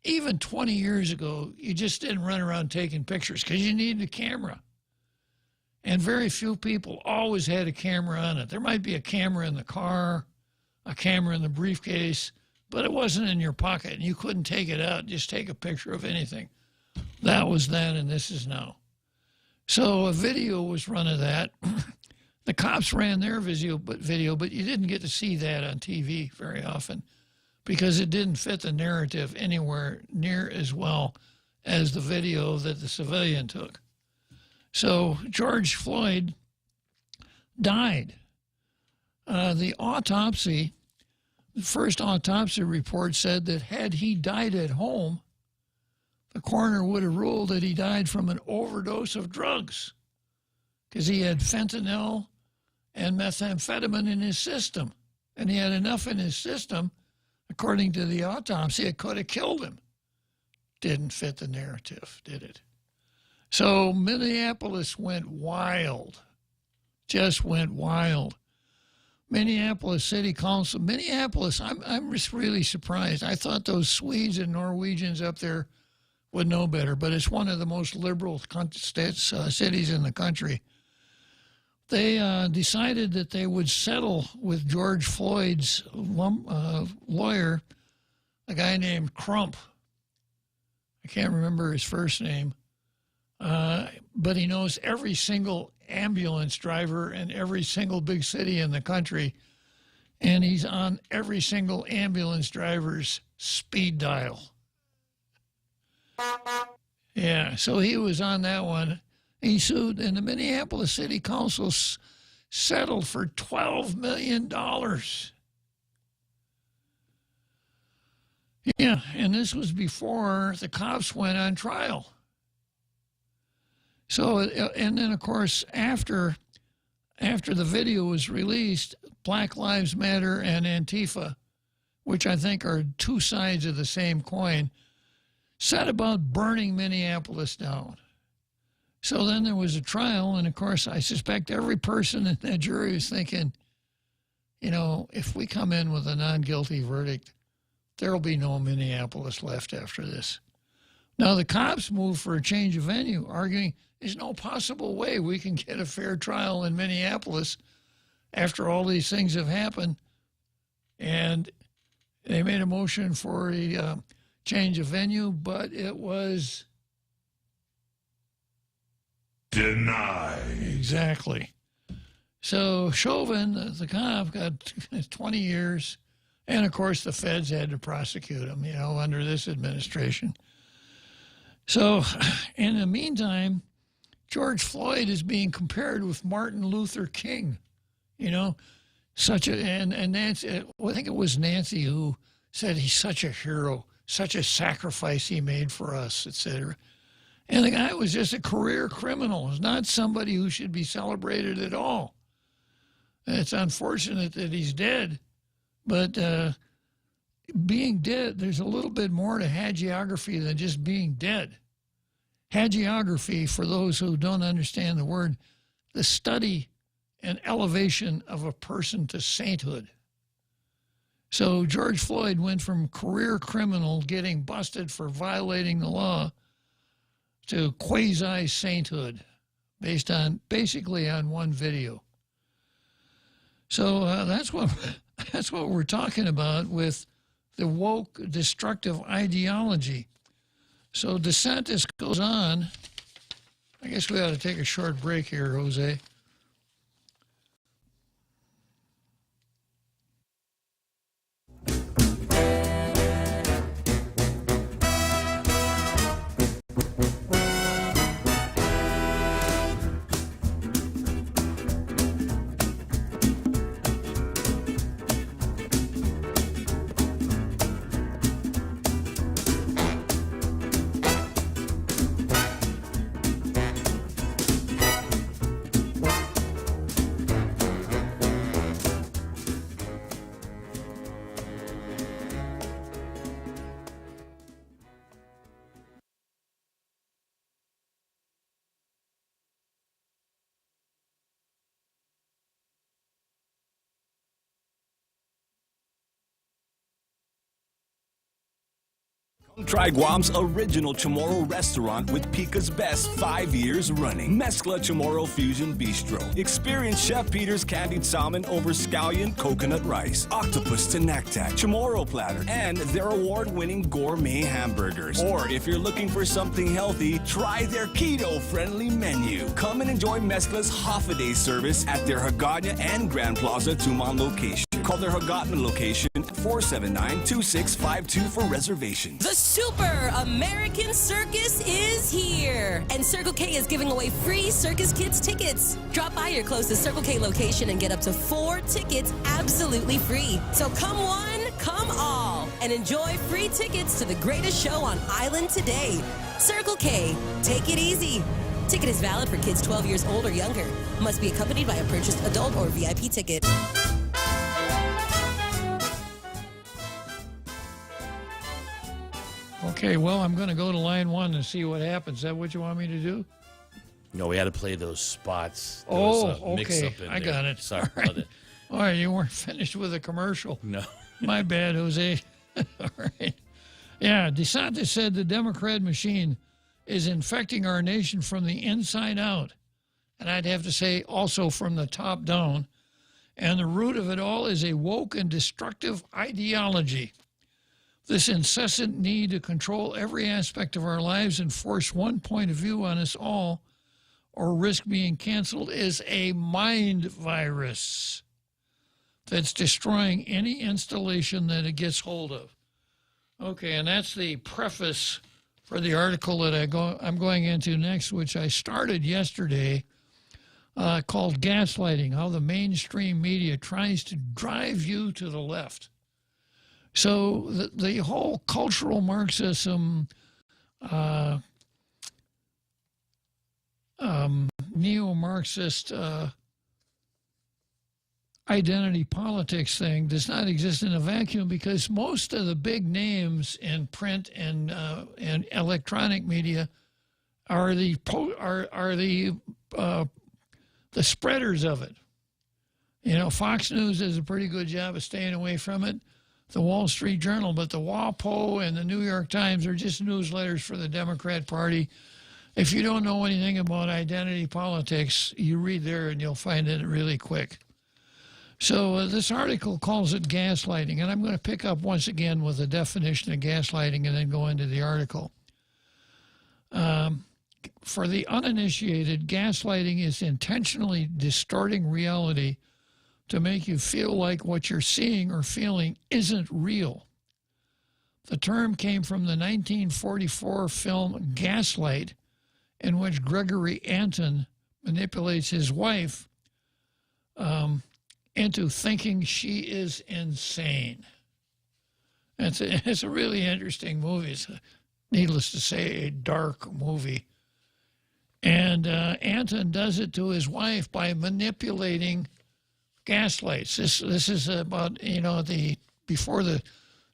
even 20 years ago, you just didn't run around taking pictures because you needed a camera. And very few people always had a camera on it. There might be a camera in the car, a camera in the briefcase, but it wasn't in your pocket, and you couldn't take it out, just take a picture of anything. That was then, and this is now. So a video was run of that. The cops ran their video, but you didn't get to see that on TV very often because it didn't fit the narrative anywhere near as well as the video that the civilian took. So George Floyd died. The first autopsy report said that had he died at home, the coroner would have ruled that he died from an overdose of drugs because he had fentanyl and methamphetamine in his system. And he had enough in his system, according to the autopsy, it could have killed him. Didn't fit the narrative, did it? So Minneapolis went wild, just went wild. Minneapolis City Council, I'm just really surprised. I thought those Swedes and Norwegians up there would know better, but it's one of the most liberal cities in the country. They decided that they would settle with George Floyd's lawyer, a guy named Crump. I can't remember his first name, but he knows every single ambulance driver in every single big city in the country, and he's on every single ambulance driver's speed dial. Yeah, so he was on that one. He sued, and the Minneapolis City Council settled for $12 million. Yeah, and this was before the cops went on trial. So, and then, of course, after the video was released, Black Lives Matter and Antifa, which I think are two sides of the same coin, set about burning Minneapolis down. So then there was a trial, and of course, I suspect every person in that jury was thinking, you know, if we come in with a non-guilty verdict, there'll be no Minneapolis left after this. Now, the cops moved for a change of venue, arguing there's no possible way we can get a fair trial in Minneapolis after all these things have happened. And they made a motion for a change of venue, but it was denied. Exactly. So Chauvin, the cop, got 20 years. And, of course, the feds had to prosecute him, you know, under this administration. So, in the meantime, George Floyd is being compared with Martin Luther King, you know, and Nancy, I think it was Nancy who said he's such a hero, such a sacrifice he made for us, etc. And the guy was just a career criminal. He's not somebody who should be celebrated at all. And it's unfortunate that he's dead, but being dead, there's a little bit more to hagiography than just being dead. Hagiography, for those who don't understand the word, the study and elevation of a person to sainthood. So George Floyd went from career criminal getting busted for violating the law to quasi-sainthood basically on one video. So that's what we're talking about with the woke destructive ideology. So DeSantis goes on. I guess we ought to take a short break here, Jose. Try Guam's original Chamorro restaurant with Pica's best 5 years running. Mezcla Chamorro Fusion Bistro. Experience Chef Peter's candied salmon over scallion coconut rice, octopus tenactac, Chamorro platter, and their award-winning gourmet hamburgers. Or if you're looking for something healthy, try their keto-friendly menu. Come and enjoy Mezcla's half-a-day service at their Hagåtña and Grand Plaza Tumon location. Call their Hagåtña location at 479-2652 for reservations. The Super American Circus is here, and Circle K is giving away free Circus Kids tickets. Drop by your closest Circle K location and get up to 4 tickets absolutely free. So come one, come all, and enjoy free tickets to the greatest show on Island today. Circle K, take it easy. Ticket is valid for kids 12 years old or younger. Must be accompanied by a purchased adult or VIP ticket. Okay, well, I'm going to go to line 1 and see what happens. Is that what you want me to do? No, we had to play those spots. There Oh, was a mix-up okay. in I there. got it. Sorry All right. about it. All right, you weren't finished with a commercial. No. My bad, Jose. All right. Yeah, DeSantis said the Democrat machine is infecting our nation from the inside out. And I'd have to say also from the top down. And the root of it all is a woke and destructive ideology. This incessant need to control every aspect of our lives and force one point of view on us all or risk being canceled is a mind virus that's destroying any installation that it gets hold of. Okay, and that's the preface for the article that I'm going into next, which I started yesterday, called Gaslighting, How the Mainstream Media Tries to Drive You to the Left. So the whole cultural Marxism, neo-Marxist identity politics thing does not exist in a vacuum because most of the big names in print and electronic media are the spreaders of it. You know, Fox News does a pretty good job of staying away from it. The Wall Street Journal, but the WAPO and the New York Times are just newsletters for the Democrat Party. If you don't know anything about identity politics, you read there and you'll find it really quick. So this article calls it gaslighting, and I'm going to pick up once again with a definition of gaslighting and then go into the article. For the uninitiated, gaslighting is intentionally distorting reality to make you feel like what you're seeing or feeling isn't real. The term came from the 1944 film Gaslight, in which Gregory Anton manipulates his wife into thinking she is insane. It's a really interesting movie. It's, needless to say, a dark movie. And Anton does it to his wife by manipulating gaslights. This is about, you know, before the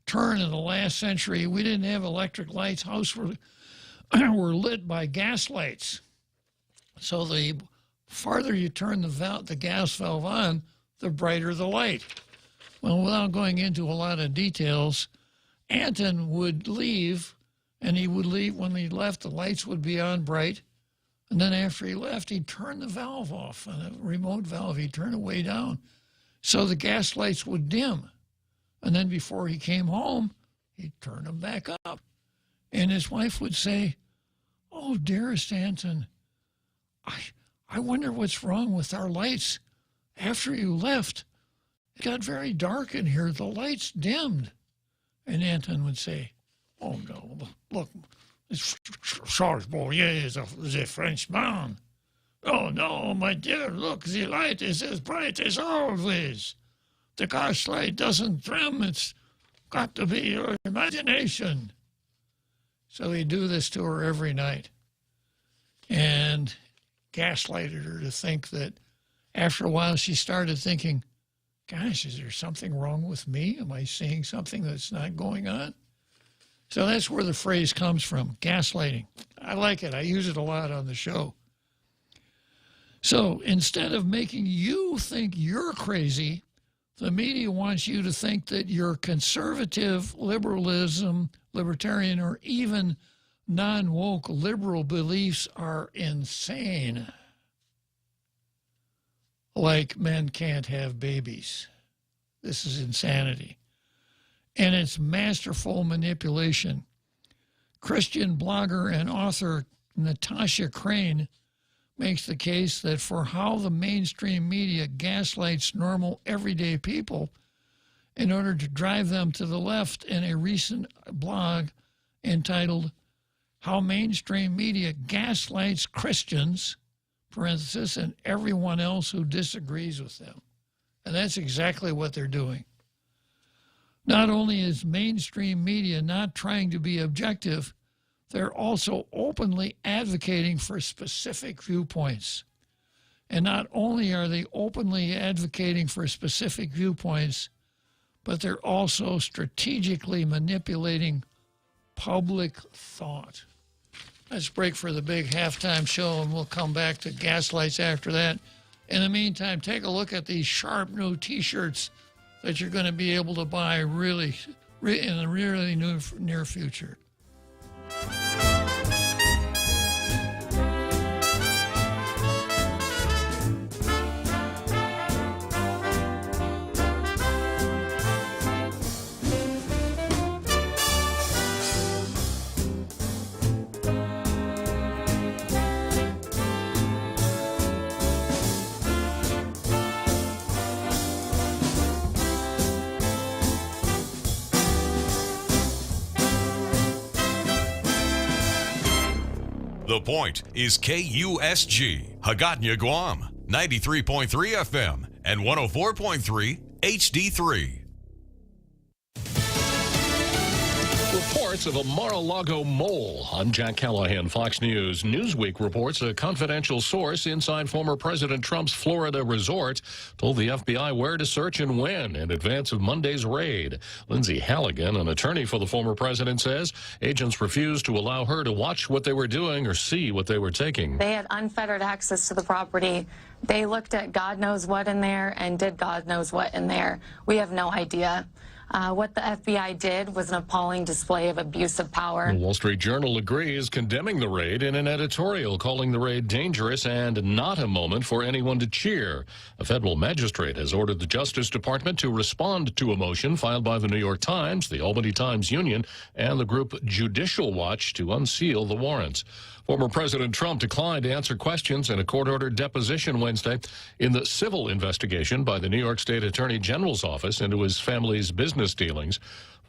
turn of the last century, we didn't have electric lights. Houses were lit by gas lights. So the farther you turn the gas valve on, the brighter the light. Well, without going into a lot of details, Anton would leave, and he would leave. When he left, the lights would be on bright. And then after he left, he'd turn the valve off, on a remote valve. He'd turn it way down. So the gas lights would dim. And then before he came home, he'd turn them back up. And his wife would say, "Oh, dearest Anton, I wonder what's wrong with our lights. After you left, it got very dark in here. The lights dimmed." And Anton would say, "Oh, no, look, Charles Boyer is a Frenchman. Oh, no, my dear, look, the light is as bright as always. The gas light doesn't dim. It's got to be your imagination." So he'd do this to her every night and gaslighted her to think that after a while she started thinking, gosh, is there something wrong with me? Am I seeing something that's not going on? So that's where the phrase comes from, gaslighting. I like it. I use it a lot on the show. So instead of making you think you're crazy, the media wants you to think that your conservative liberalism libertarian, or even non-woke liberal beliefs are insane. Like men can't have babies. This is insanity. And it's masterful manipulation. Christian blogger and author Natasha Crane makes the case that for how the mainstream media gaslights normal, everyday people in order to drive them to the left in a recent blog entitled How Mainstream Media Gaslights Christians, parenthesis, and everyone else who disagrees with them. And that's exactly what they're doing. Not only is mainstream media not trying to be objective, they're also openly advocating for specific viewpoints. And not only are they openly advocating for specific viewpoints, but they're also strategically manipulating public thought. Let's break for the big halftime show, and we'll come back to gaslights after that. In the meantime, take a look at these sharp new T-shirts that you're going to be able to buy in the really near future. The Point is KUSG, Hagåtña, Guam, 93.3 FM and 104.3 HD3. Reports of a Mar-a-Lago mole. I'm Jack Callahan, Fox News. Newsweek reports a confidential source inside former President Trump's Florida resort told the FBI where to search and when in advance of Monday's raid. Lindsay Halligan, an attorney for the former president, says agents refused to allow her to watch what they were doing or see what they were taking. They had unfettered access to the property. They looked at God knows what in there and did God knows what in there. We have no idea. What the FBI did was an appalling display of abuse of power. The Wall Street Journal agrees, condemning the raid in an editorial, calling the raid dangerous and not a moment for anyone to cheer. A federal magistrate has ordered the Justice Department to respond to a motion filed by the New York Times, the Albany Times Union, and the group Judicial Watch to unseal the warrants. Former President Trump declined to answer questions in a court-ordered deposition Wednesday in the civil investigation by the New York State Attorney General's office into his family's business dealings.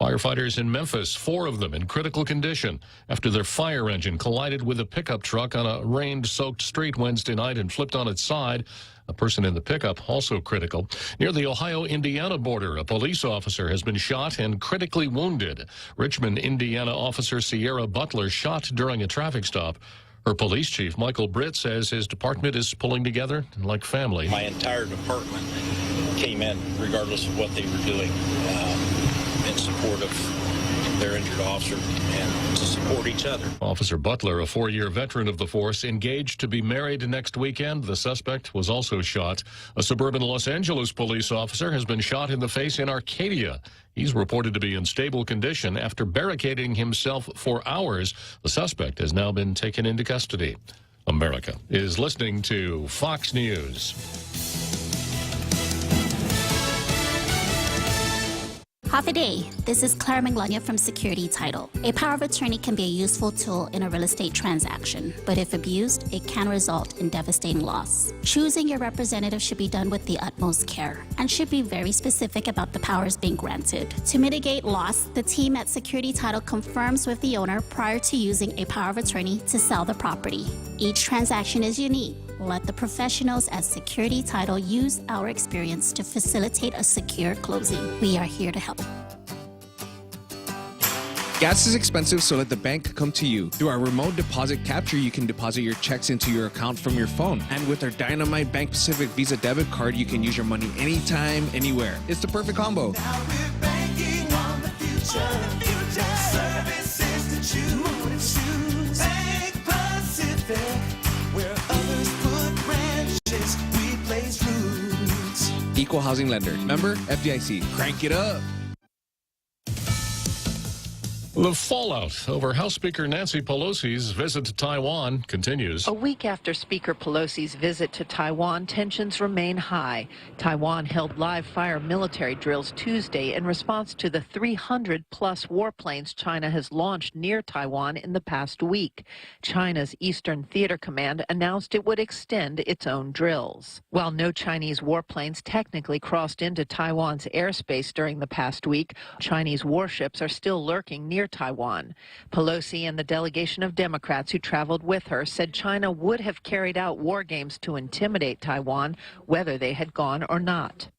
Firefighters in Memphis, 4 of them in critical condition after their fire engine collided with a pickup truck on a rain-soaked street Wednesday night and flipped on its side. A person in the pickup also critical. Near the Ohio-Indiana border, a police officer has been shot and critically wounded. Richmond, Indiana officer Sierra Butler shot during a traffic stop. Her police chief, Michael Britt, says his department is pulling together like family. My entire department came in regardless of what they were doing in support of their injured officer and to support each other. Officer Butler, a 4-year veteran of the force, engaged to be married next weekend. The suspect was also shot. A suburban Los Angeles police officer has been shot in the face in Arcadia. He's reported to be in stable condition after barricading himself for hours. The suspect has now been taken into custody. America is listening to Fox News. Half a day. This is Clara Manglona from Security Title. A power of attorney can be a useful tool in a real estate transaction, but if abused, it can result in devastating loss. Choosing your representative should be done with the utmost care and should be very specific about the powers being granted. To mitigate loss, the team at Security Title confirms with the owner prior to using a power of attorney to sell the property. Each transaction is unique. Let the professionals at Security Title use our experience to facilitate a secure closing. We are here to help. Gas is expensive, so let the bank come to you. Through our remote deposit capture, you can deposit your checks into your account from your phone. And with our Dynamite Bank Pacific Visa debit card, you can use your money anytime, anywhere. It's the perfect combo. Now we're banking on the future. Services to choose. Bank Pacific, where others put branches, we place roots. Equal housing lender. Member FDIC. Crank it up. The fallout over House Speaker Nancy Pelosi's visit to Taiwan continues. A week after Speaker Pelosi's visit to Taiwan, tensions remain high. Taiwan held live-fire military drills Tuesday in response to the 300-plus warplanes China has launched near Taiwan in the past week. China's Eastern Theater Command announced it would extend its own drills. While no Chinese warplanes technically crossed into Taiwan's airspace during the past week, Chinese warships are still lurking near Taiwan. Pelosi and the delegation of Democrats who traveled with her said China would have carried out war games to intimidate Taiwan, whether they had gone or not.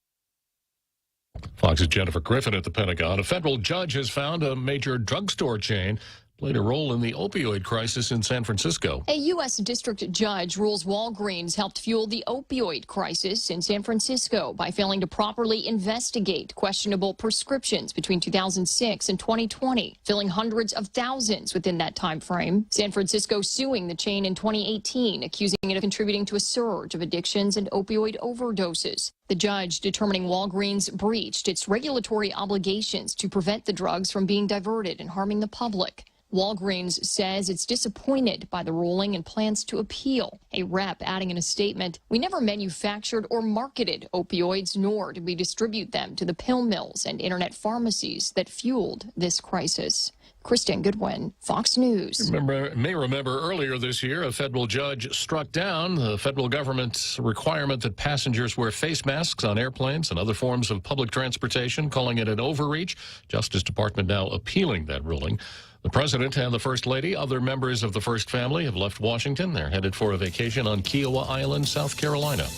Fox's Jennifer Griffin at the Pentagon. A federal judge has found a major drugstore chain played a role in the opioid crisis in San Francisco. A U.S. district judge rules Walgreens helped fuel the opioid crisis in San Francisco by failing to properly investigate questionable prescriptions between 2006 and 2020, filling hundreds of thousands within that time frame. San Francisco suing the chain in 2018, accusing it of contributing to a surge of addictions and opioid overdoses. The judge determining Walgreens breached its regulatory obligations to prevent the drugs from being diverted and harming the public. Walgreens says it's disappointed by the ruling and plans to appeal. A rep adding in a statement, "We never manufactured or marketed opioids, nor did we distribute them to the pill mills and internet pharmacies that fueled this crisis." Kristen Goodwin, Fox News. May remember earlier this year, a federal judge struck down the federal government's requirement that passengers wear face masks on airplanes and other forms of public transportation, calling it an overreach. Justice Department now appealing that ruling. The president and the first lady, other members of the first family, have left Washington. They're headed for a vacation on Kiowa Island, South Carolina.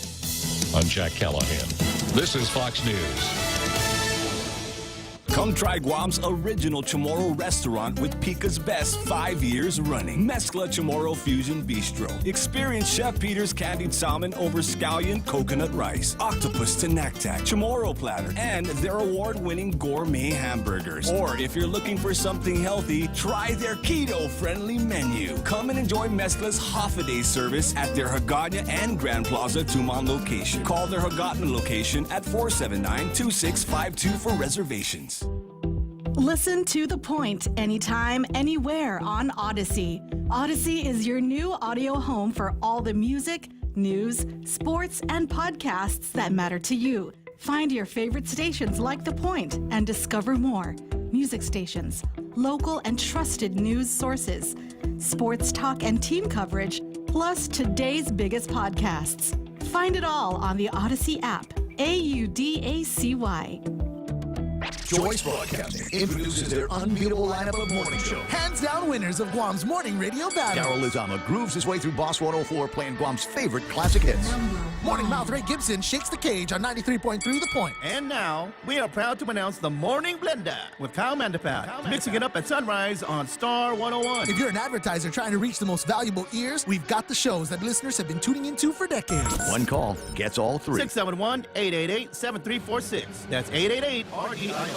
I'm Jack Callahan. This is Fox News. Come try Guam's original Chamorro restaurant with Pica's best 5 years running. Mezcla Chamorro Fusion Bistro. Experience Chef Peter's candied salmon over scallion coconut rice, octopus to naktak, Chamorro platter, and their award-winning gourmet hamburgers. Or if you're looking for something healthy, try their keto-friendly menu. Come and enjoy Mezcla's half-a-day service at their Hagåtña and Grand Plaza Tumon location. Call their Hagåtña location at 479-2652 for reservations. Listen to The Point anytime, anywhere on Odyssey. Odyssey is your new audio home for all the music, news, sports, and podcasts that matter to you. Find your favorite stations like The Point and discover more. Music stations, local and trusted news sources, sports talk and team coverage, plus today's biggest podcasts. Find it all on the Odyssey app. AUDACY. Choice Broadcasting introduces their unbeatable lineup of morning show. Hands down winners of Guam's morning radio battle. Daryl Lizama grooves his way through Boss 104 playing Guam's favorite classic hits. Morning Mouth Ray Gibson shakes the cage on 93.3 The Point. And now, we are proud to announce the Morning Blender with Kyle Mandapat, mixing it up at sunrise on Star 101. If you're an advertiser trying to reach the most valuable ears, we've got the shows that listeners have been tuning into for decades. One call gets all three. 671-888-7346. That's 888-REIO.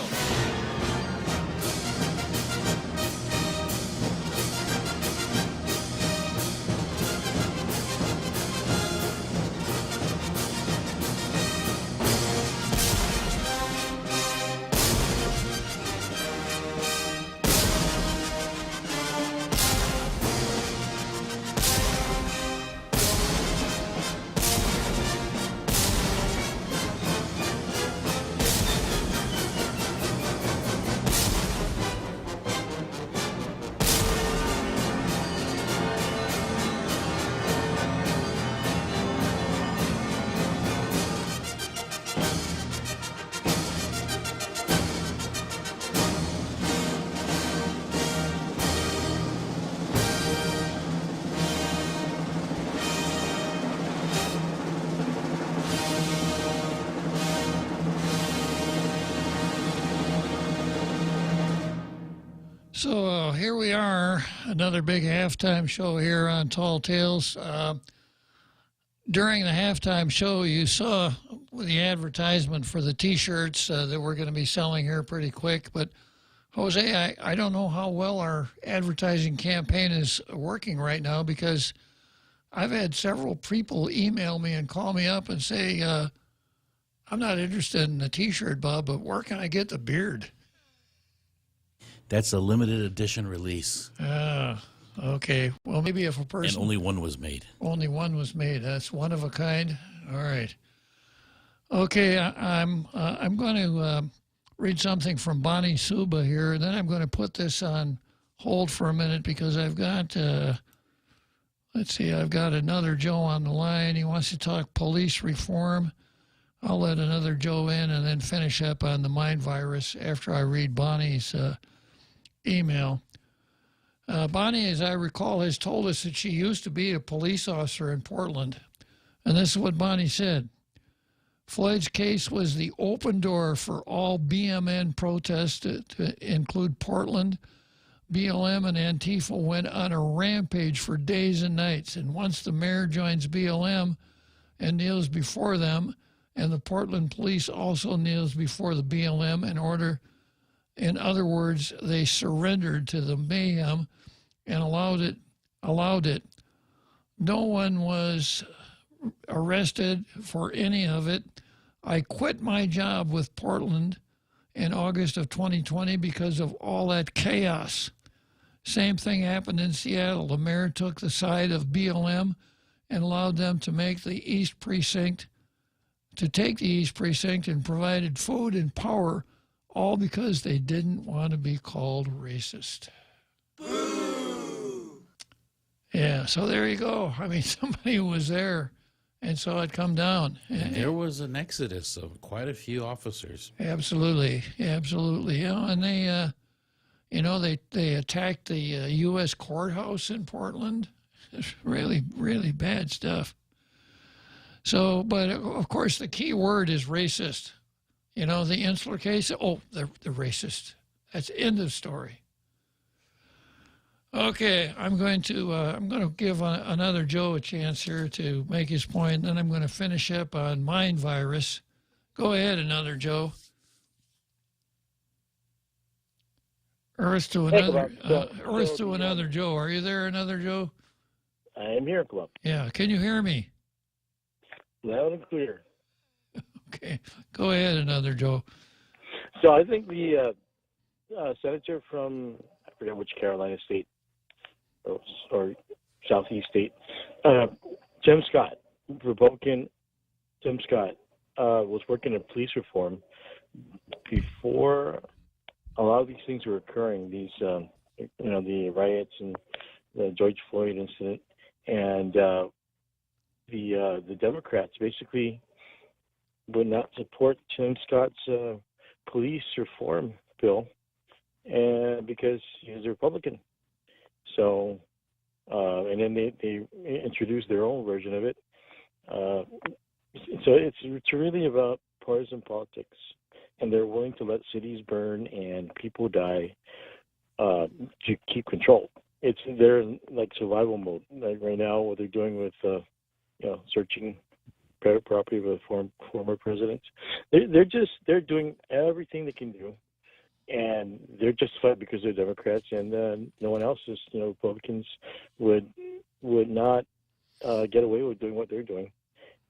So here we are, another big halftime show here on Tall Tales. During the halftime show, you saw the advertisement for the T-shirts that we're going to be selling here pretty quick. But, Jose, I don't know how well our advertising campaign is working right now, because I've had several people email me and call me up and say, I'm not interested in the T-shirt, Bob, but where can I get the beard? That's a limited edition release. Okay. Well, maybe if a person... And only one was made. Only one was made. That's one of a kind. All right. Okay, I'm going to read something from Bonnie Suba here, and then I'm going to put this on hold for a minute because I've got, let's see, I've got another Joe on the line. He wants to talk police reform. I'll let another Joe in and then finish up on the mind virus after I read Bonnie's email. Bonnie, as I recall, has told us that she used to be a police officer in Portland. And this is what Bonnie said. Floyd's case was the open door for all BMN protests to include Portland. BLM and Antifa went on a rampage for days and nights. And once the mayor joins BLM and kneels before them, and the Portland police also kneels before the BLM in other words, they surrendered to the mayhem and allowed it. No one was arrested for any of it. I quit my job with Portland in August of 2020 because of all that chaos. Same thing happened in Seattle. The mayor took the side of BLM and allowed them to take the East Precinct and provided food and power, all because they didn't want to be called racist. Boo! Yeah, so there you go. I mean, somebody was there and saw it come down. And there was an exodus of quite a few officers. Absolutely, absolutely. And they, they attacked the U.S. courthouse in Portland. It's really, really bad stuff. So, but of course, the key word is racist. The Insular case, they're racist. That's end of story. Okay, I'm going to give another Joe a chance here to make his point, and then I'm going to finish up on mind virus. Go ahead, another Joe. Earth to another Joe. Are you there, another Joe? I am here, Club. Yeah, can you hear me? Loud and clear. Okay, go ahead, another Joe. So I think the senator from, I forget which Carolina state or Southeast state, Tim Scott, Republican Tim Scott, was working on police reform before a lot of these things were occurring, these, the riots and the George Floyd incident. And the Democrats basically would not support Tim Scott's police reform bill because he's a Republican. So, and then they introduced their own version of it. So it's really about partisan politics, and they're willing to let cities burn and people die to keep control. They're in like survival mode. Like right now, what they're doing with searching private property of a former president. They're doing everything they can do, and they're justified because they're Democrats, and no one else is. Republicans would not get away with doing what they're doing,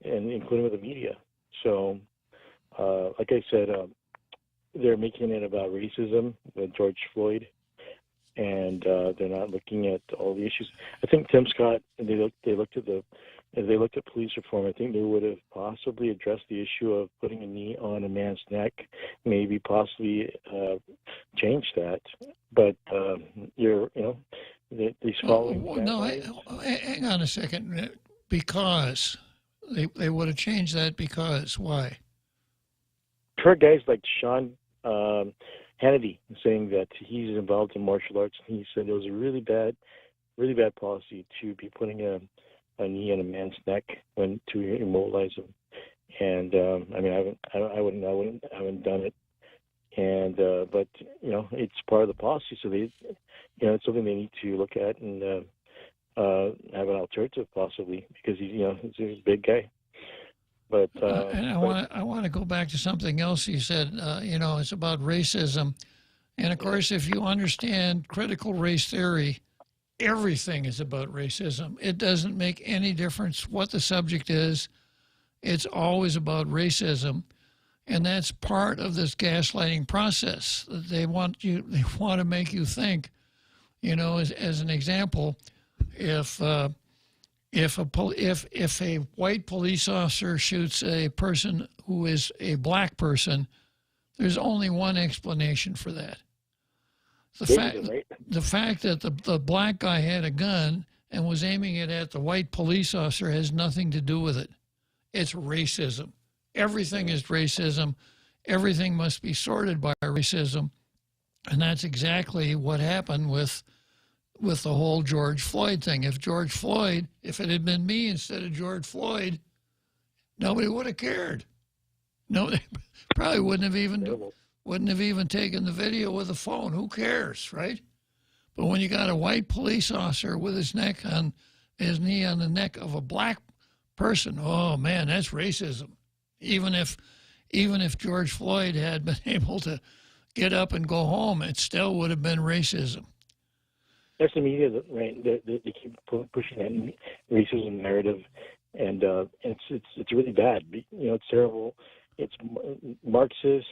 and including with the media. So, like I said, they're making it about racism with George Floyd, and they're not looking at all the issues. I think Tim Scott, and they looked at police reform, I think they would have possibly addressed the issue of putting a knee on a man's neck, maybe possibly change that. But these following. Hang on a second. Because they would have changed that because why? Heard guys like Sean Hannity saying that he's involved in martial arts, and he said it was a really bad policy to be putting a knee on a man's neck to immobilize him. And I haven't done it. And but it's part of the policy, so they, it's something they need to look at and have an alternative possibly, because he's a big guy. But and I want to go back to something else you said. It's about racism, and of course, if you understand critical race theory, everything is about racism. It doesn't make any difference what the subject is. It's always about racism. And that's part of this gaslighting process. They want to make you think, you know, as an example, if a white police officer shoots a person who is a black person, there's only one explanation for that. The fact that the black guy had a gun and was aiming it at the white police officer has nothing to do with it. It's racism. Everything is racism. Everything must be sorted by racism. And that's exactly what happened with the whole George Floyd thing. If it had been me instead of George Floyd, nobody would have cared. No, they probably wouldn't have even taken the video with a phone. Who cares, right? But when you got a white police officer with his knee on the neck of a black person, oh man, that's racism. Even if George Floyd had been able to get up and go home, it still would have been racism. That's the media, right? They keep pushing that racism narrative, and it's really bad. You know, it's terrible. It's Marxists.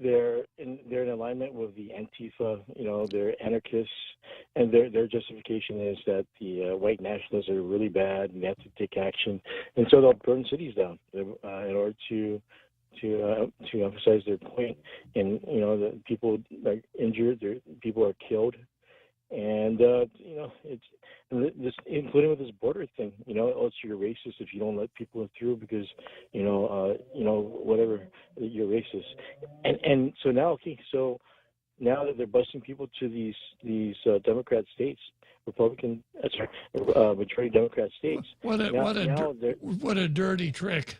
They're in alignment with the Antifa. You know, they're anarchists, and their justification is that the white nationalists are really bad and they have to take action, and so they'll burn cities down in order to emphasize their point. And you know, the people are injured, people are killed, and you know, it's this, including with this border thing. You know, oh, it's you're racist if you don't let people through because you know whatever, you're racist. And so now, so now that they're busting people to these Democrat states, majority Democrat states. What a dirty trick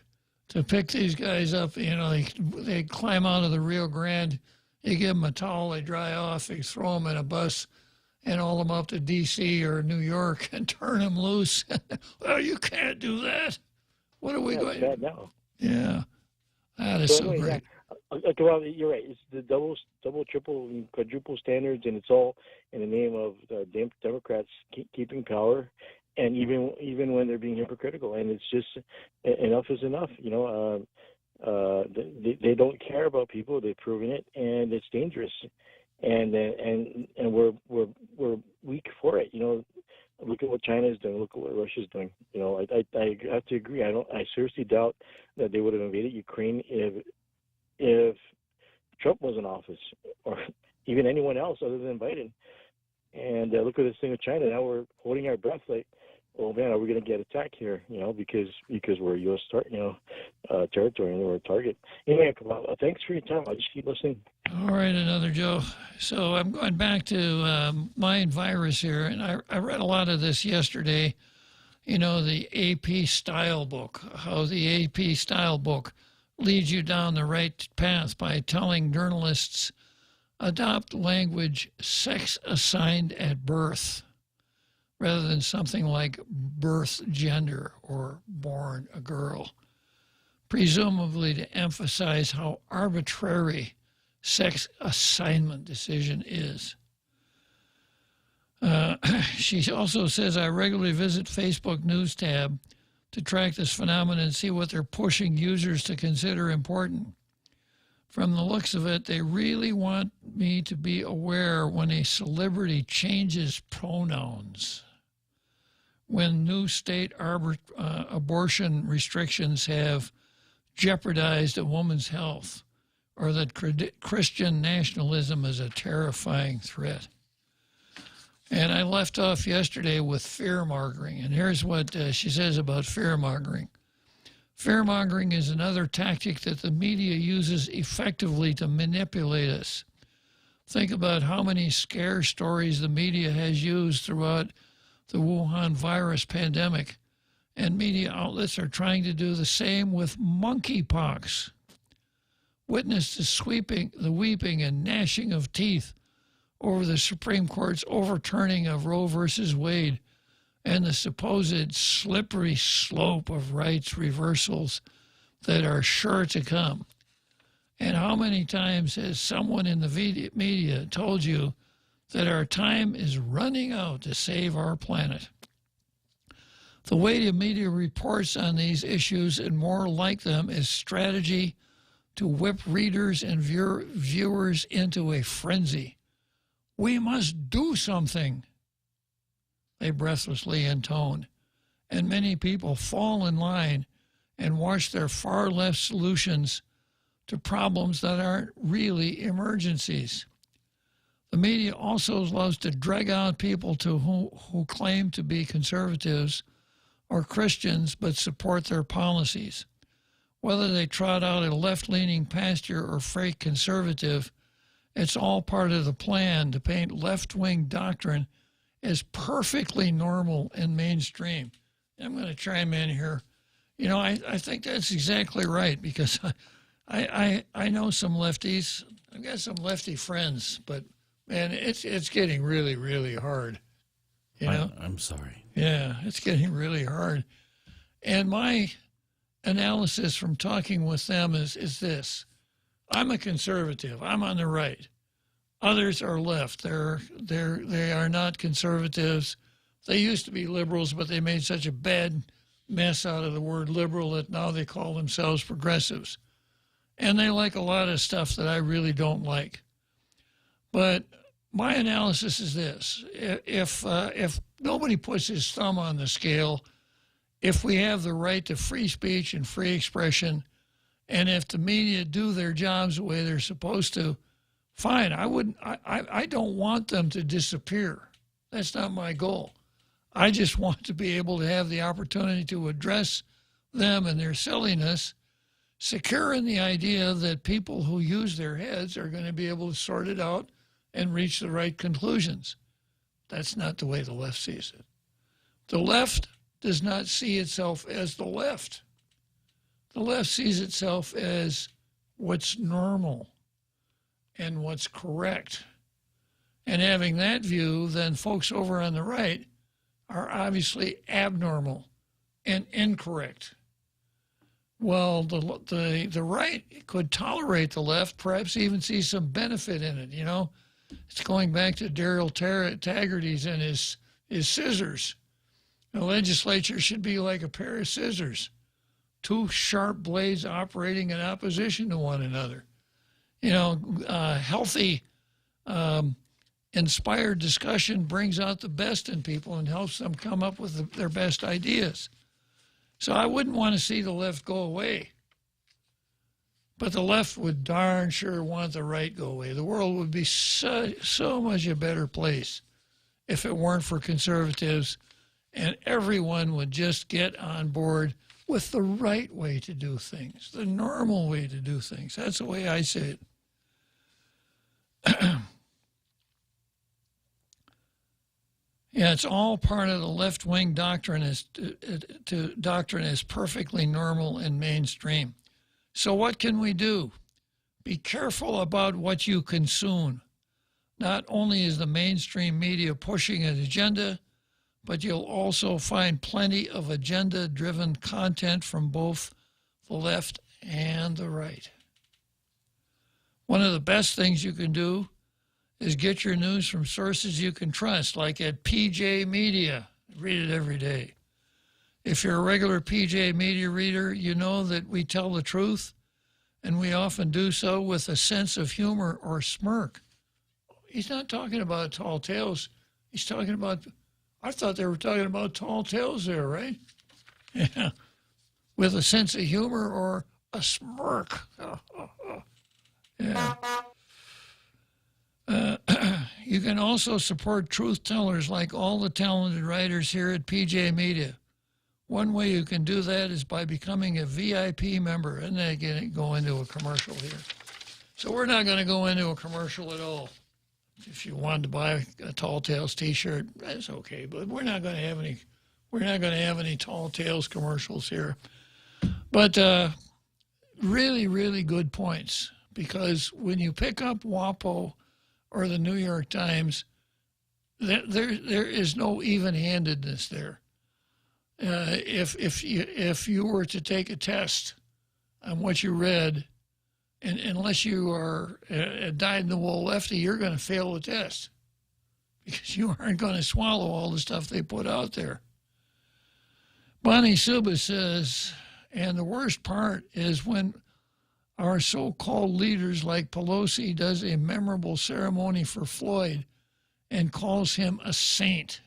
to pick these guys up. You know, they climb out of the Rio Grande, you give them a towel, they dry off, they throw them in a bus and haul them up to D.C. or New York and turn them loose. Well, you can't do that. What are we going to do now? Yeah, that is so great. Yeah. Well, you're right. It's the double, triple, and quadruple standards, and it's all in the name of Democrats keeping power, and even when they're being hypocritical. And it's just enough is enough. You know, they don't care about people. They've proven it, and it's dangerous. And we're weak for it. You know, look at what China is doing. Look at what Russia's doing. You know, I have to agree. I seriously doubt that they would have invaded Ukraine if Trump was in office, or even anyone else other than Biden. And look at this thing with China. Now we're holding our breath, like, oh man, are we going to get attacked here? You know, because we're U.S. territory and we're a target. Anyway, thanks for your time. I'll just keep listening. All right, another Joe. So I'm going back to mind virus here, and I read a lot of this yesterday. You know, the AP style book, how the AP style book leads you down the right path by telling journalists adopt language sex assigned at birth rather than something like birth gender or born a girl, presumably to emphasize how arbitrary sex assignment decision is. She also says, I regularly visit Facebook News tab to track this phenomenon and see what they're pushing users to consider important. From the looks of it, they really want me to be aware when a celebrity changes pronouns, when new state abortion restrictions have jeopardized a woman's health, or that Christian nationalism is a terrifying threat. And I left off yesterday with fear-mongering, and here's what she says about fear-mongering. Fear-mongering is another tactic that the media uses effectively to manipulate us. Think about how many scare stories the media has used throughout the Wuhan virus pandemic, and media outlets are trying to do the same with monkeypox. Witness the weeping and gnashing of teeth over the Supreme Court's overturning of Roe versus Wade and the supposed slippery slope of rights reversals that are sure to come. And how many times has someone in the media told you that our time is running out to save our planet? The way the media reports on these issues and more like them is strategy to whip readers and viewers into a frenzy. We must do something, they breathlessly intone. And many people fall in line and watch their far-left solutions to problems that aren't really emergencies. The media also loves to drag out people who claim to be conservatives or Christians but support their policies. Whether they trot out a left-leaning pastor or fake conservative, it's all part of the plan to paint left-wing doctrine as perfectly normal and mainstream. I'm going to chime in here. You know, I think that's exactly right, because I know some lefties. I've got some lefty friends, but man, it's getting really, really hard. You know? I'm sorry. Yeah, it's getting really hard. And my analysis from talking with them is this. I'm a conservative. I'm on the right. Others are left. They are not conservatives. They used to be liberals, but they made such a bad mess out of the word liberal that now they call themselves progressives. And they like a lot of stuff that I really don't like. But my analysis is this. If nobody puts his thumb on the scale, if we have the right to free speech and free expression, and if the media do their jobs the way they're supposed to, fine. I don't want them to disappear. That's not my goal. I just want to be able to have the opportunity to address them and their silliness, secure in the idea that people who use their heads are going to be able to sort it out and reach the right conclusions. That's not the way the left sees it. The left does not see itself as the left. The left sees itself as what's normal and what's correct. And having that view, then folks over on the right are obviously abnormal and incorrect. Well, the right could tolerate the left, perhaps even see some benefit in it, you know. It's going back to Daryl Taggarty's and his scissors. The legislature should be like a pair of scissors, two sharp blades operating in opposition to one another. You know, healthy, inspired discussion brings out the best in people and helps them come up with their best ideas. So I wouldn't want to see the left go away. But the left would darn sure want the right go away. The world would be so much a better place if it weren't for conservatives, and everyone would just get on board with the right way to do things, the normal way to do things. That's the way I see it. Yeah, it's all part of the left-wing doctrine doctrine is perfectly normal and mainstream. So what can we do? Be careful about what you consume. Not only is the mainstream media pushing an agenda, but you'll also find plenty of agenda-driven content from both the left and the right. One of the best things you can do is get your news from sources you can trust, like at PJ Media. Read it every day. If you're a regular PJ Media reader, you know that we tell the truth, and we often do so with a sense of humor or smirk. He's not talking about tall tales. He's talking about, I thought they were talking about tall tales there, right? Yeah. With a sense of humor or a smirk. Yeah. You can also support truth tellers like all the talented writers here at PJ Media. One way you can do that is by becoming a VIP member. And then again, go into a commercial here. So we're not going to go into a commercial at all. If you wanted to buy a Tall Tales T-shirt, that's okay. But we're not going to have any. We're not going to have any Tall Tales commercials here. But really, really good points, because when you pick up WAPO or the New York Times, there is no even-handedness there. If you were to take a test on what you read, and unless you are a dyed-in-the-wool lefty, you're going to fail the test, because you aren't going to swallow all the stuff they put out there. Bonnie Suba says, and the worst part is when our so-called leaders like Pelosi does a memorable ceremony for Floyd and calls him a saint.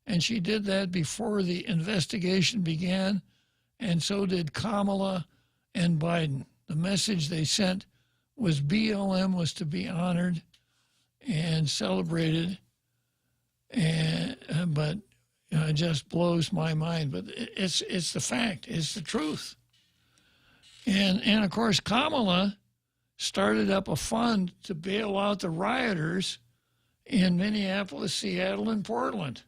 And she did that before the investigation began, and so did Kamala and Biden. The message they sent was BLM was to be honored and celebrated, but it just blows my mind. But it's the fact. It's the truth. And of course, Kamala started up a fund to bail out the rioters in Minneapolis, Seattle, and Portland.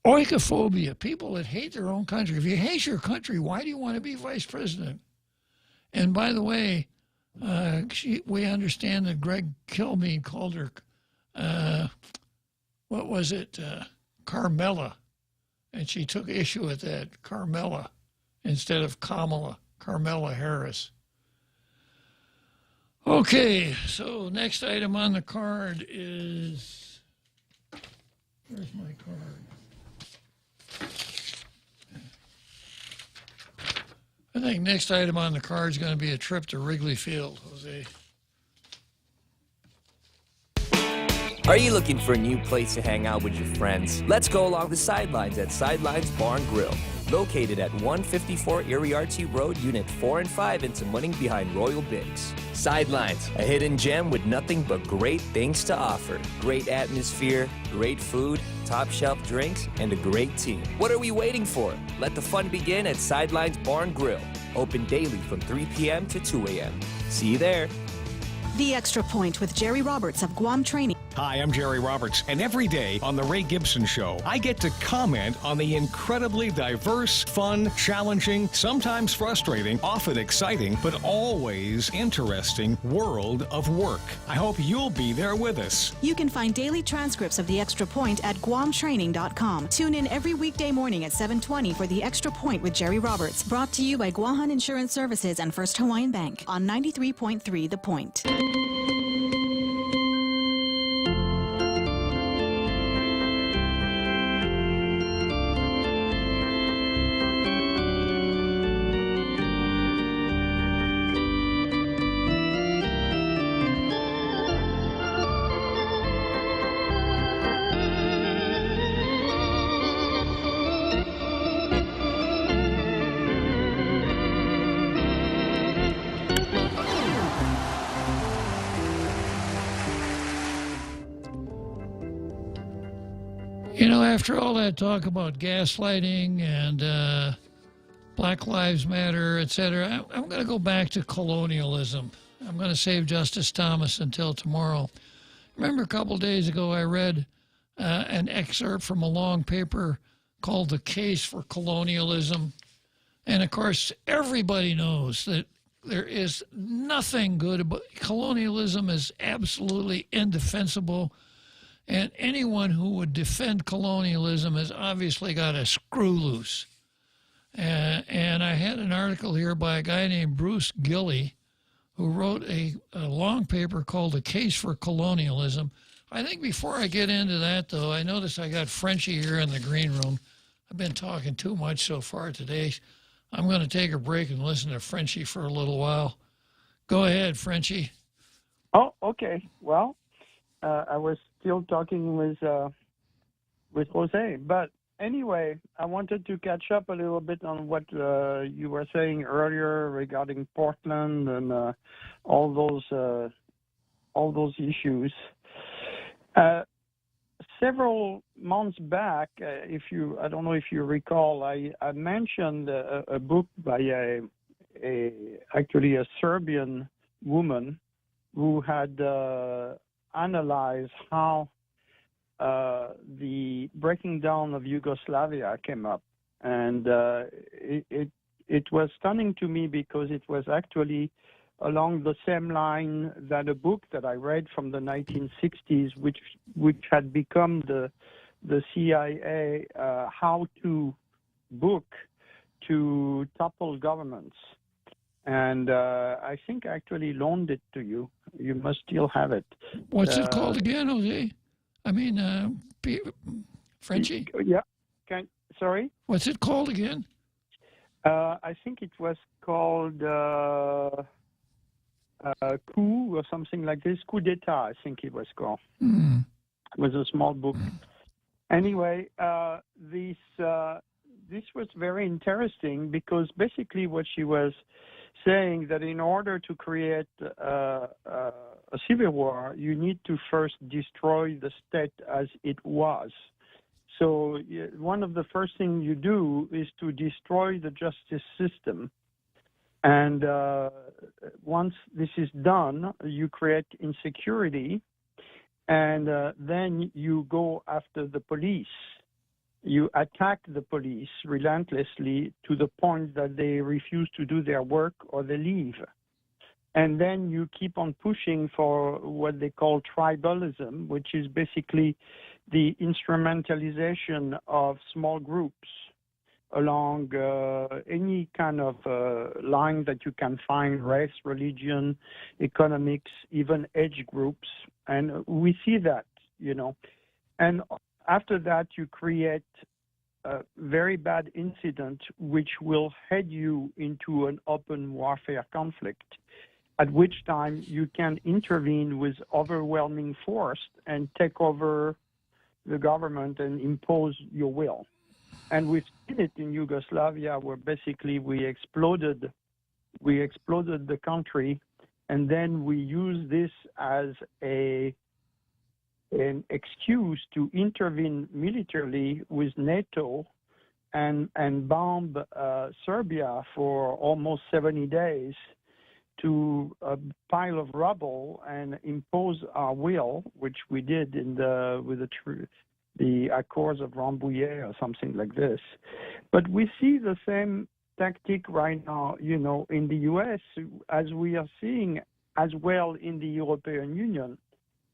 Oikophobia, people that hate their own country. If you hate your country, why do you want to be vice president? And by the way, we understand that Greg Kilmeade called her, what was it, Carmela. And she took issue with that, Carmela, instead of Kamala, Carmela Harris. Okay, so next item on the card is, where's my card? I think next item on the card is going to be a trip to Wrigley Field, Jose. Are you looking for a new place to hang out with your friends? Let's go along the sidelines at Sidelines Bar and Grill. Located at 154 Iriarty Road, Unit 4 and 5 in Tamuning behind Royal Bigs. Sidelines, a hidden gem with nothing but great things to offer. Great atmosphere, great food, top shelf drinks, and a great team. What are we waiting for? Let the fun begin at Sidelines Bar and Grill. Open daily from 3 p.m. to 2 a.m. See you there. The Extra Point with Jerry Roberts of Guam Training. Hi, I'm Jerry Roberts, and every day on The Ray Gibson Show, I get to comment on the incredibly diverse, fun, challenging, sometimes frustrating, often exciting, but always interesting world of work. I hope you'll be there with us. You can find daily transcripts of The Extra Point at guamtraining.com. Tune in every weekday morning at 7:20 for The Extra Point with Jerry Roberts. Brought to you by Guahan Insurance Services and First Hawaiian Bank on 93.3 The Point. You know, after all that talk about gaslighting and Black Lives Matter, etc., I'm going to go back to colonialism. I'm going to save Justice Thomas until tomorrow. Remember a couple days ago I read an excerpt from a long paper called The Case for Colonialism. And, of course, everybody knows that there is nothing good about colonialism. Is absolutely indefensible. And anyone who would defend colonialism has obviously got a screw loose. And I had an article here by a guy named Bruce Gilley, who wrote a long paper called The Case for Colonialism. I think before I get into that, though, I notice I got Frenchie here in the green room. I've been talking too much so far today. I'm going to take a break and listen to Frenchie for a little while. Go ahead, Frenchie. Oh, okay. Well, I was still talking with Jose, but anyway, I wanted to catch up a little bit on what you were saying earlier regarding Portland and all those issues. Several months back, I don't know if you recall, I mentioned a book by actually a Serbian woman who had analyzed how the breaking down of Yugoslavia came up, and it was stunning to me because it was actually along the same line that a book that I read from the 1960s, which had become the CIA how-to book to topple governments. And I think I actually loaned it to you. You must still have it. What's it called again, Jose? I mean, Frenchie? Yeah. Sorry? What's it called again? I think it was called Coup or something like this. Coup d'etat, I think it was called. Hmm. It was a small book. Anyway, this was very interesting because basically what she was saying that in order to create a civil war, you need to first destroy the state as it was. So one of the first things you do is to destroy the justice system. And once this is done, you create insecurity, and then you go after the police. You attack the police relentlessly to the point that they refuse to do their work or they leave. And then you keep on pushing for what they call tribalism, which is basically the instrumentalization of small groups along any kind of line that you can find, race, religion, economics, even age groups. And we see that, And after that, you create a very bad incident which will head you into an open warfare conflict, at which time you can intervene with overwhelming force and take over the government and impose your will. And we've seen it in Yugoslavia, where basically we exploded the country, and then we use this as an excuse to intervene militarily with NATO and bomb Serbia for almost 70 days to a pile of rubble and impose our will, which we did with the Accords of Rambouillet or something like this. But we see the same tactic right now, in the U.S., as we are seeing as well in the European Union.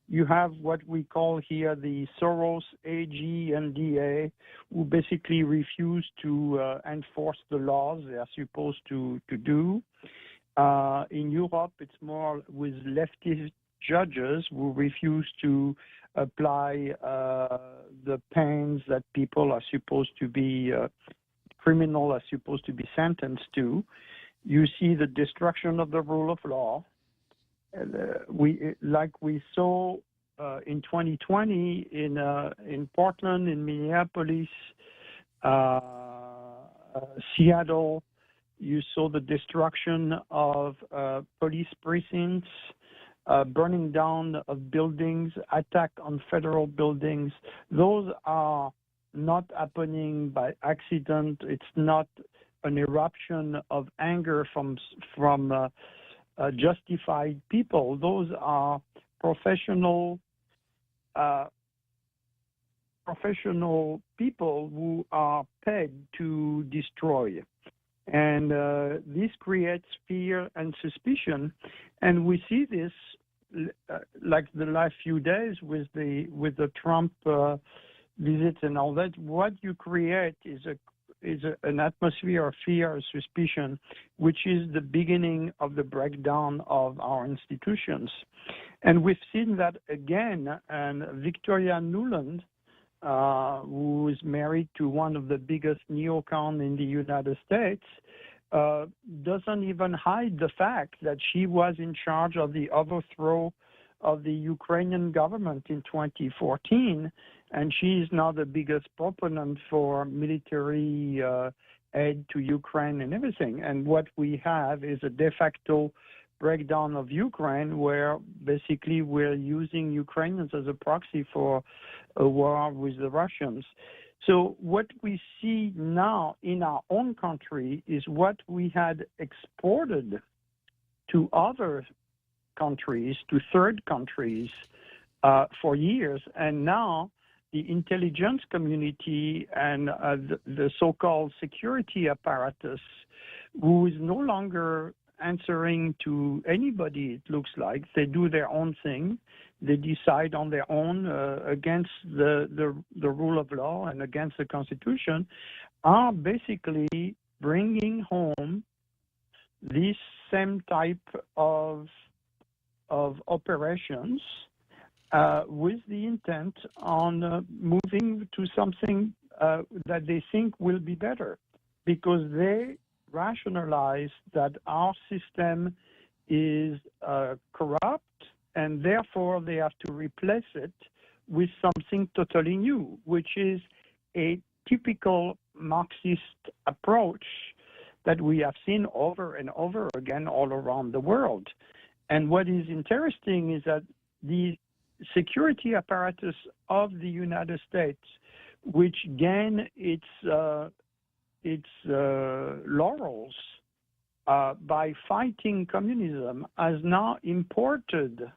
You have what we call here the Soros AG and DA, who basically refuse to enforce the laws they are supposed to do. In Europe, it's more with leftist judges who refuse to apply the pains that people are supposed to be, criminal are supposed to be sentenced to. You see the destruction of the rule of law. We saw in 2020 in Portland, in Minneapolis, Seattle. You saw the destruction of police precincts, burning down of buildings, attack on federal buildings. Those are not happening by accident. It's not an eruption of anger from justified people. Those are professional people who are paid to destroy. And this creates fear and suspicion. And we see this like the last few days with the Trump visits and all that. What you create is an atmosphere of fear or suspicion, which is the beginning of the breakdown of our institutions. And we've seen that again. And Victoria Nuland, who is married to one of the biggest neocons in the United States, doesn't even hide the fact that she was in charge of the overthrow of the Ukrainian government in 2014, and she is now the biggest proponent for military aid to Ukraine and everything. And what we have is a de facto breakdown of Ukraine, where basically we're using Ukrainians as a proxy for a war with the Russians. So what we see now in our own country is what we had exported to other countries, to third countries, for years. And now the intelligence community and the so-called security apparatus, who is no longer answering to anybody, it looks like. They do their own thing. They decide on their own against the rule of law and against the Constitution, are basically bringing home this same type of operations with the intent on moving to something that they think will be better, because they rationalize that our system is corrupt, and therefore they have to replace it with something totally new, which is a typical Marxist approach that we have seen over and over again all around the world. And what is interesting is that the security apparatus of the United States, which gained its laurels by fighting communism, has now imported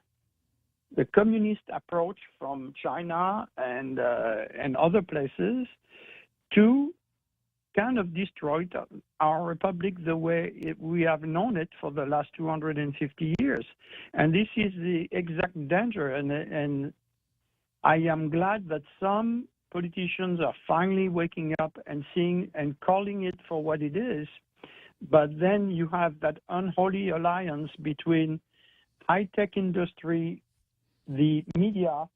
the communist approach from China and other places to kind of destroy our republic the way we have known it for the last 250 years. And this is the exact danger. And I am glad that some politicians are finally waking up and seeing and calling it for what it is. But then you have that unholy alliance between high-tech industry, the media,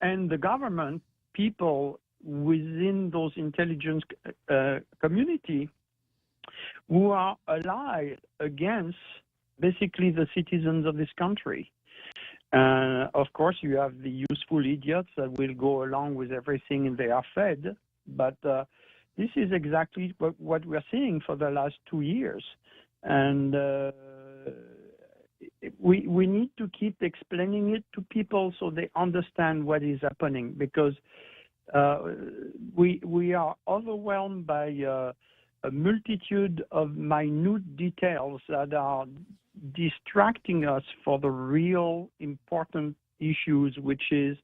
and the government, people within those intelligence community who are allied against basically the citizens of this country. Of course, you have the useful idiots that will go along with everything they are fed, but this is exactly what we're seeing for the last 2 years. And we need to keep explaining it to people so they understand what is happening, because we are overwhelmed by a multitude of minute details that are distracting us for the real important issues, which is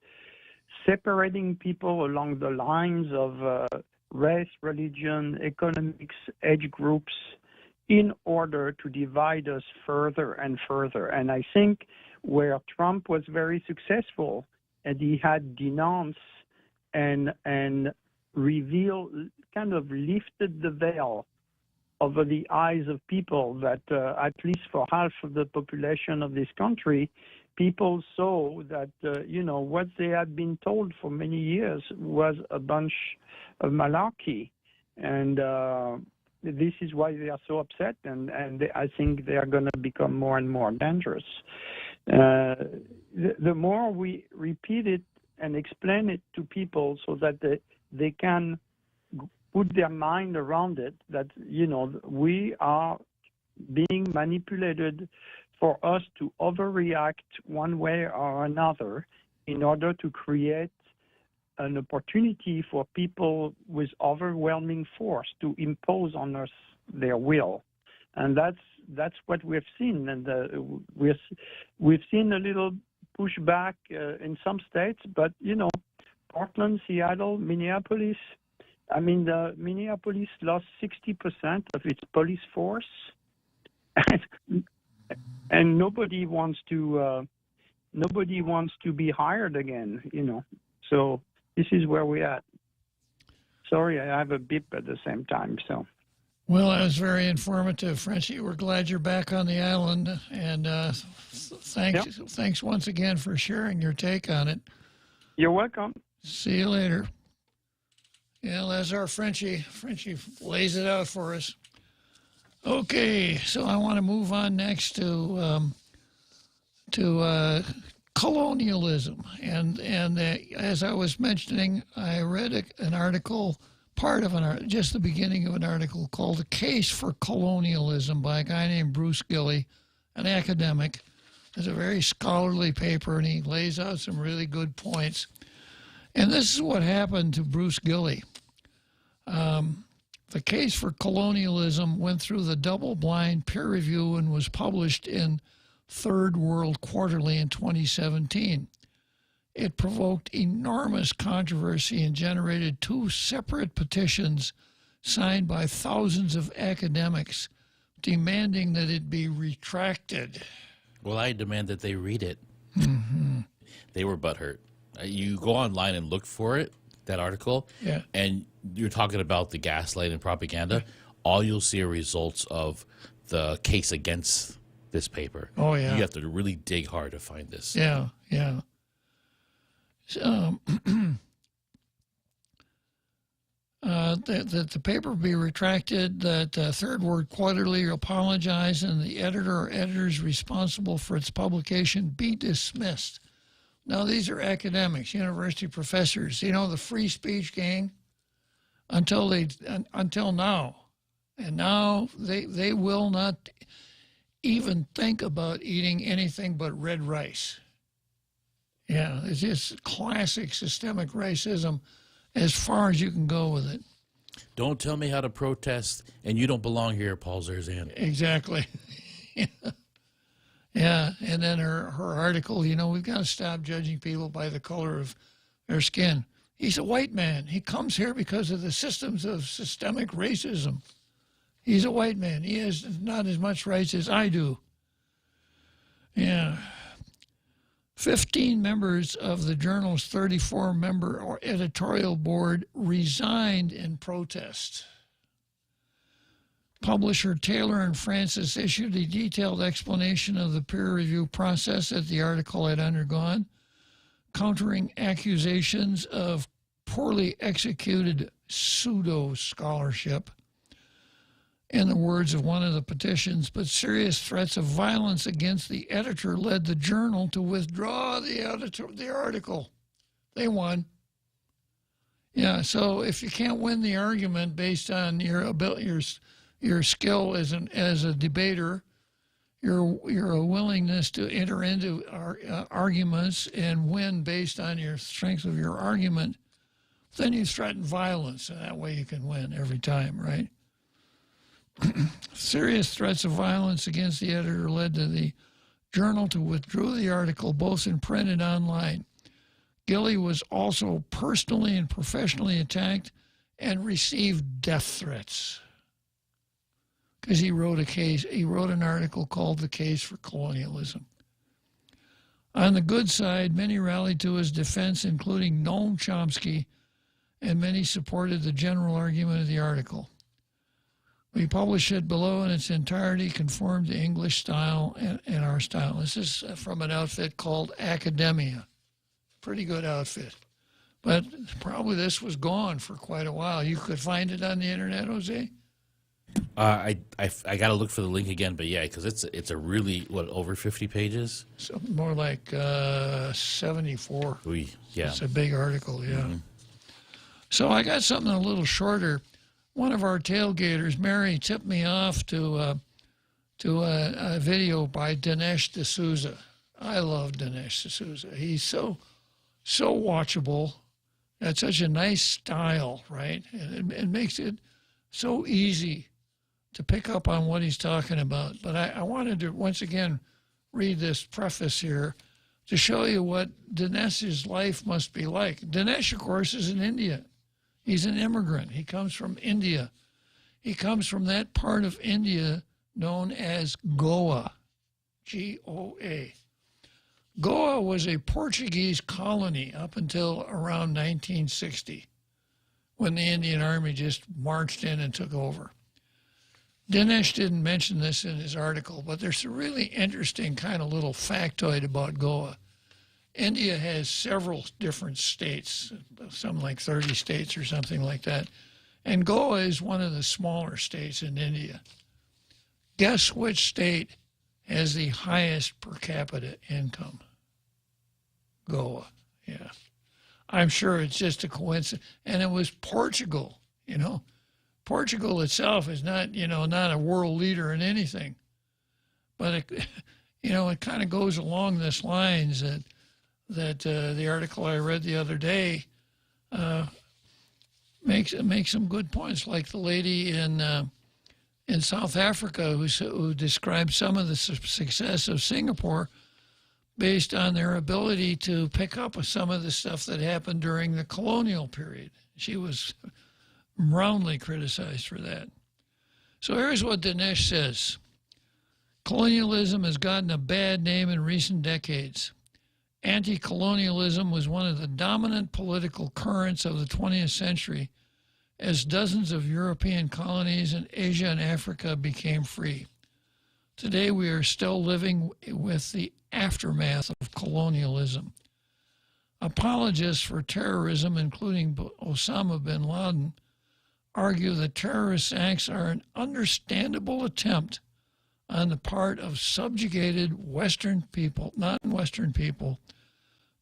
separating people along the lines of race, religion, economics, age groups, in order to divide us further and further. And I think where Trump was very successful, and he had denounced and revealed, kind of lifted the veil over the eyes of people that, at least for half of the population of this country, people saw that, what they had been told for many years was a bunch of malarkey. And this is why they are so upset, and I think they are going to become more and more dangerous. The more we repeat it and explain it to people so that they can put their mind around it, that, we are being manipulated for us to overreact one way or another in order to create an opportunity for people with overwhelming force to impose on us their will. And that's what we've seen. And we've seen a little pushback in some states, but, Portland, Seattle, Minneapolis, Minneapolis lost 60% of its police force, and nobody wants to be hired again, So this is where we're at. Sorry, I have a beep at the same time. So. Well, that was very informative, Frenchie. We're glad you're back on the island, and thanks once again for sharing your take on it. You're welcome. See you later. Yeah, that's our Frenchie. Frenchie lays it out for us. Okay, so I want to move on next to colonialism, and as I was mentioning, I read an article, just the beginning of an article called "The Case for Colonialism" by a guy named Bruce Gilley, an academic. It's a very scholarly paper, and he lays out some really good points. And this is what happened to Bruce Gilley. The Case for Colonialism went through the double-blind peer review and was published in Third World Quarterly in 2017. It provoked enormous controversy and generated 2 separate petitions signed by thousands of academics demanding that it be retracted. Well, I demand that they read it. Mm-hmm. They were butthurt. You go online and look for it, that article, and you're talking about the gaslight and propaganda. All you'll see are results of the case against this paper. Oh, yeah. You have to really dig hard to find this. Yeah. So, that the paper be retracted, that Third Word Quarterly apologize, and the editor or editors responsible for its publication be dismissed. Now, these are academics, university professors, you know, the free speech gang, until now. And now they will not even think about eating anything but red rice. Yeah, it's just classic systemic racism as far as you can go with it. Don't tell me how to protest, and you don't belong here, Paul Zerzan. Exactly. Yeah, and then her article, you know, we've got to stop judging people by the color of their skin. He's a white man. He comes here because of the systems of systemic racism. He's a white man. He has not as much rights as I do. Yeah. 15 members of the journal's 34-member editorial board resigned in protest. Publisher Taylor and Francis issued a detailed explanation of the peer review process that the article had undergone, countering accusations of poorly executed pseudo-scholarship, in the words of one of the petitions, but serious threats of violence against the editor led the journal to withdraw the article. They won. Yeah, so if you can't win the argument based on your ability, your skill as a debater, your willingness to enter into arguments and win based on your strength of your argument, then you threaten violence, and that way you can win every time, right? Serious threats of violence against the editor led to the journal to withdraw the article both in print and online. Gilly was also personally and professionally attacked and received death threats because he wrote an article called "The Case for Colonialism." On the good side, many rallied to his defense, including Noam Chomsky, and many supported the general argument of the article. We publish it below in its entirety, conform to English style and our style. This is from an outfit called Academia. Pretty good outfit. But probably this was gone for quite a while. You could find it on the internet, Jose? I got to look for the link again, but yeah, because it's a really, over 50 pages? So more like 74. Yeah. It's a big article, yeah. Mm-hmm. So I got something a little shorter. One of our tailgaters, Mary, tipped me off to a video by Dinesh D'Souza. I love Dinesh D'Souza. He's so watchable. That's such a nice style, right? And it makes it so easy to pick up on what he's talking about. But I wanted to, once again, read this preface here to show you what Dinesh's life must be like. Dinesh, of course, is in India. He's an immigrant. He comes from India. He comes from that part of India known as Goa, G-O-A. Goa was a Portuguese colony up until around 1960, when the Indian Army just marched in and took over. Dinesh didn't mention this in his article, but there's a really interesting kind of little factoid about Goa. India has several different states, something like 30 states or something like that. And Goa is one of the smaller states in India. Guess which state has the highest per capita income? Goa, yeah. I'm sure it's just a coincidence. And it was Portugal, you know. Portugal itself is not, not a world leader in anything. But, it kind of goes along this lines that the article I read the other day makes some good points, like the lady in South Africa who described some of the success of Singapore based on their ability to pick up some of the stuff that happened during the colonial period. She was roundly criticized for that. So here's what Dinesh says. Colonialism has gotten a bad name in recent decades. Anti-colonialism was one of the dominant political currents of the 20th century as dozens of European colonies in Asia and Africa became free. Today we are still living with the aftermath of colonialism. Apologists for terrorism, including Osama bin Laden, argue that terrorist acts are an understandable attempt on the part of subjugated Western people, non-Western people,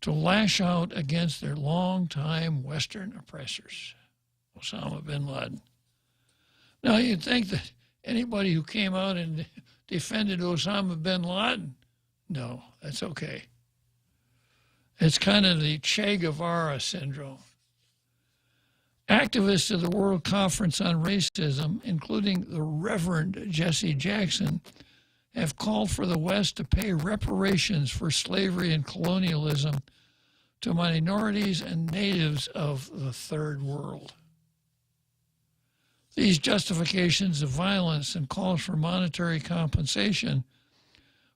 to lash out against their longtime Western oppressors, Osama bin Laden. Now, you'd think that anybody who came out and defended Osama bin Laden, no, that's okay. It's kind of the Che Guevara syndrome. Activists of the World Conference on Racism, including the Reverend Jesse Jackson, have called for the West to pay reparations for slavery and colonialism to minorities and natives of the Third World. These justifications of violence and calls for monetary compensation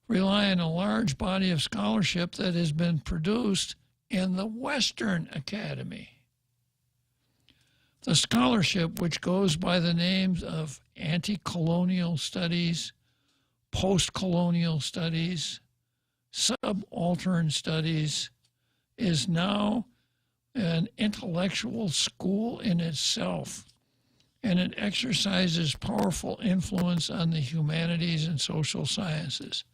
rely on a large body of scholarship that has been produced in the Western Academy. The scholarship, which goes by the names of anti-colonial studies, post-colonial studies, subaltern studies, is now an intellectual school in itself, and it exercises powerful influence on the humanities and social sciences.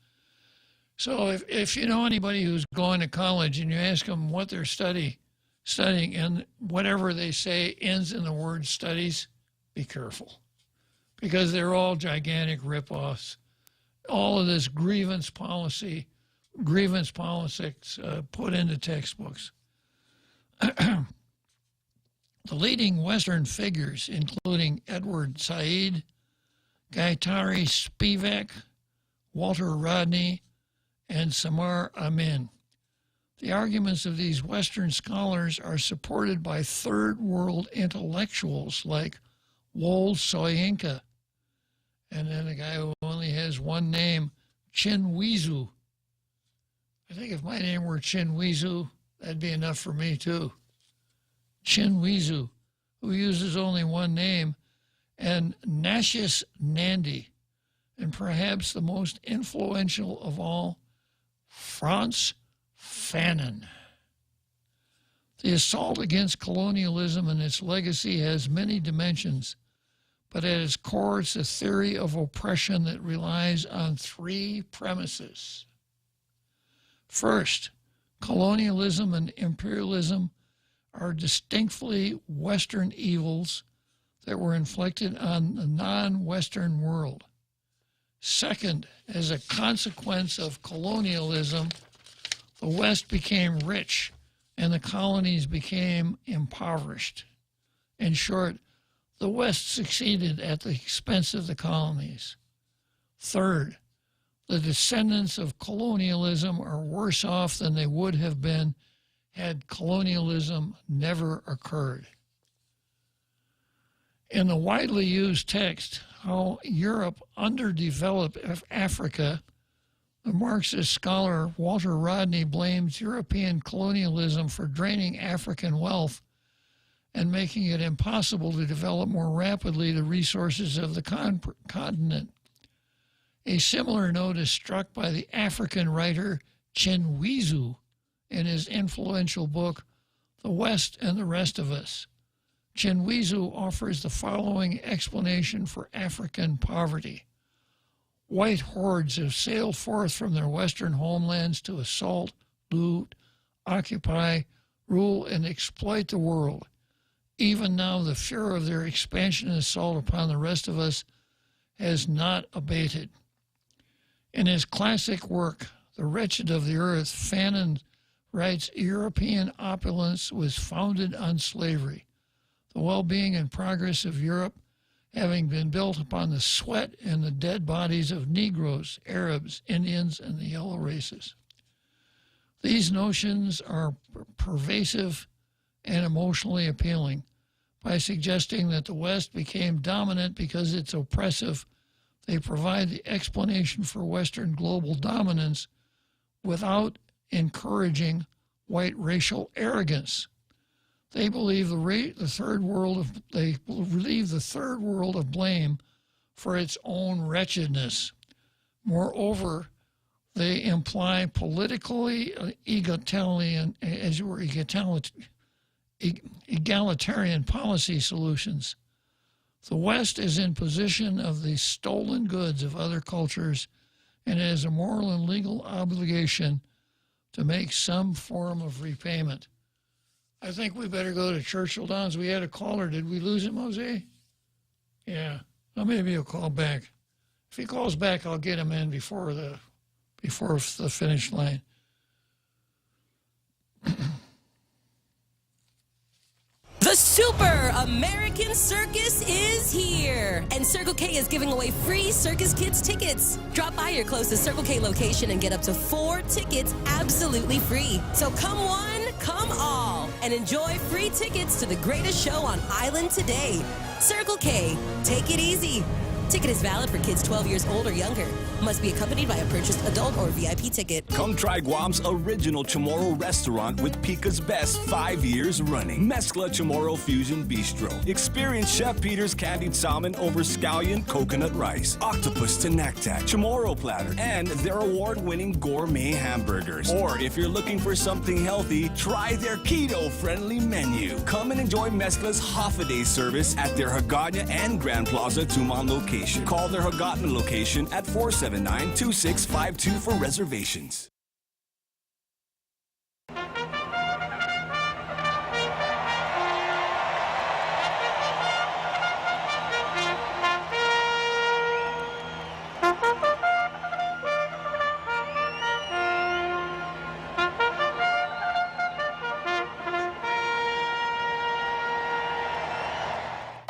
So if you know anybody who's going to college and you ask them what they're studying, and whatever they say ends in the word studies, be careful. Because they're all gigantic ripoffs. All of this grievance politics put into textbooks. The leading Western figures, including Edward Said, Gayatri Spivak, Walter Rodney, and Samar Amin. The arguments of these Western scholars are supported by third world intellectuals like Wole Soyinka, and then a guy who only has one name, Chinwezu. I think if my name were Chinwezu, that'd be enough for me too. Chinwezu, who uses only one name, and Nashis Nandi, and perhaps the most influential of all, Frantz Fanon. The assault against colonialism and its legacy has many dimensions, but at its core, it's a theory of oppression that relies on three premises. First, colonialism and imperialism are distinctly Western evils that were inflicted on the non-Western world. Second, as a consequence of colonialism, the West became rich and the colonies became impoverished. In short, the West succeeded at the expense of the colonies. Third, the descendants of colonialism are worse off than they would have been had colonialism never occurred. In the widely used text, How Europe Underdeveloped Africa, the Marxist scholar Walter Rodney blames European colonialism for draining African wealth and making it impossible to develop more rapidly the resources of the continent. A similar note is struck by the African writer Chinwezu in his influential book, The West and the Rest of Us. Chinwezu offers the following explanation for African poverty. White hordes have sailed forth from their western homelands to assault, loot, occupy, rule, and exploit the world. Even now, the fear of their expansion and assault upon the rest of us has not abated. In his classic work, The Wretched of the Earth, Fanon writes, European opulence was founded on slavery. The well-being and progress of Europe having been built upon the sweat and the dead bodies of Negroes, Arabs, Indians, and the yellow races. These notions are pervasive and emotionally appealing. By suggesting that the West became dominant because it's oppressive, they provide the explanation for Western global dominance without encouraging white racial arrogance. They believe the third world of blame for its own wretchedness. Moreover, they imply politically egalitarian policy solutions. The West is in possession of the stolen goods of other cultures and has a moral and legal obligation to make some form of repayment. I think we better go to Churchill Downs. We had a caller. Did we lose him, Jose? Yeah. Well, maybe he'll call back. If he calls back, I'll get him in before the finish line. The Super American Circus is here, and Circle K is giving away free Circus Kids tickets. Drop by your closest Circle K location and get up to 4 tickets absolutely free. So come one, come all, and enjoy free tickets to the greatest show on Island today. Circle K, take it easy. Ticket is valid for kids 12 years old or younger. Must be accompanied by a purchased adult or VIP ticket. Come try Guam's original Chamorro restaurant with Pica's Best 5 years running. Mezcla Chamorro Fusion Bistro. Experience Chef Peter's candied salmon over scallion coconut rice, octopus tenactac, Chamorro platter, and their award-winning gourmet hamburgers. Or if you're looking for something healthy, try their keto-friendly menu. Come and enjoy Mezcla's half-a-day service at their Hagåtña and Grand Plaza Tuman location. Call their Hagåtña location at 479-2652 for reservations.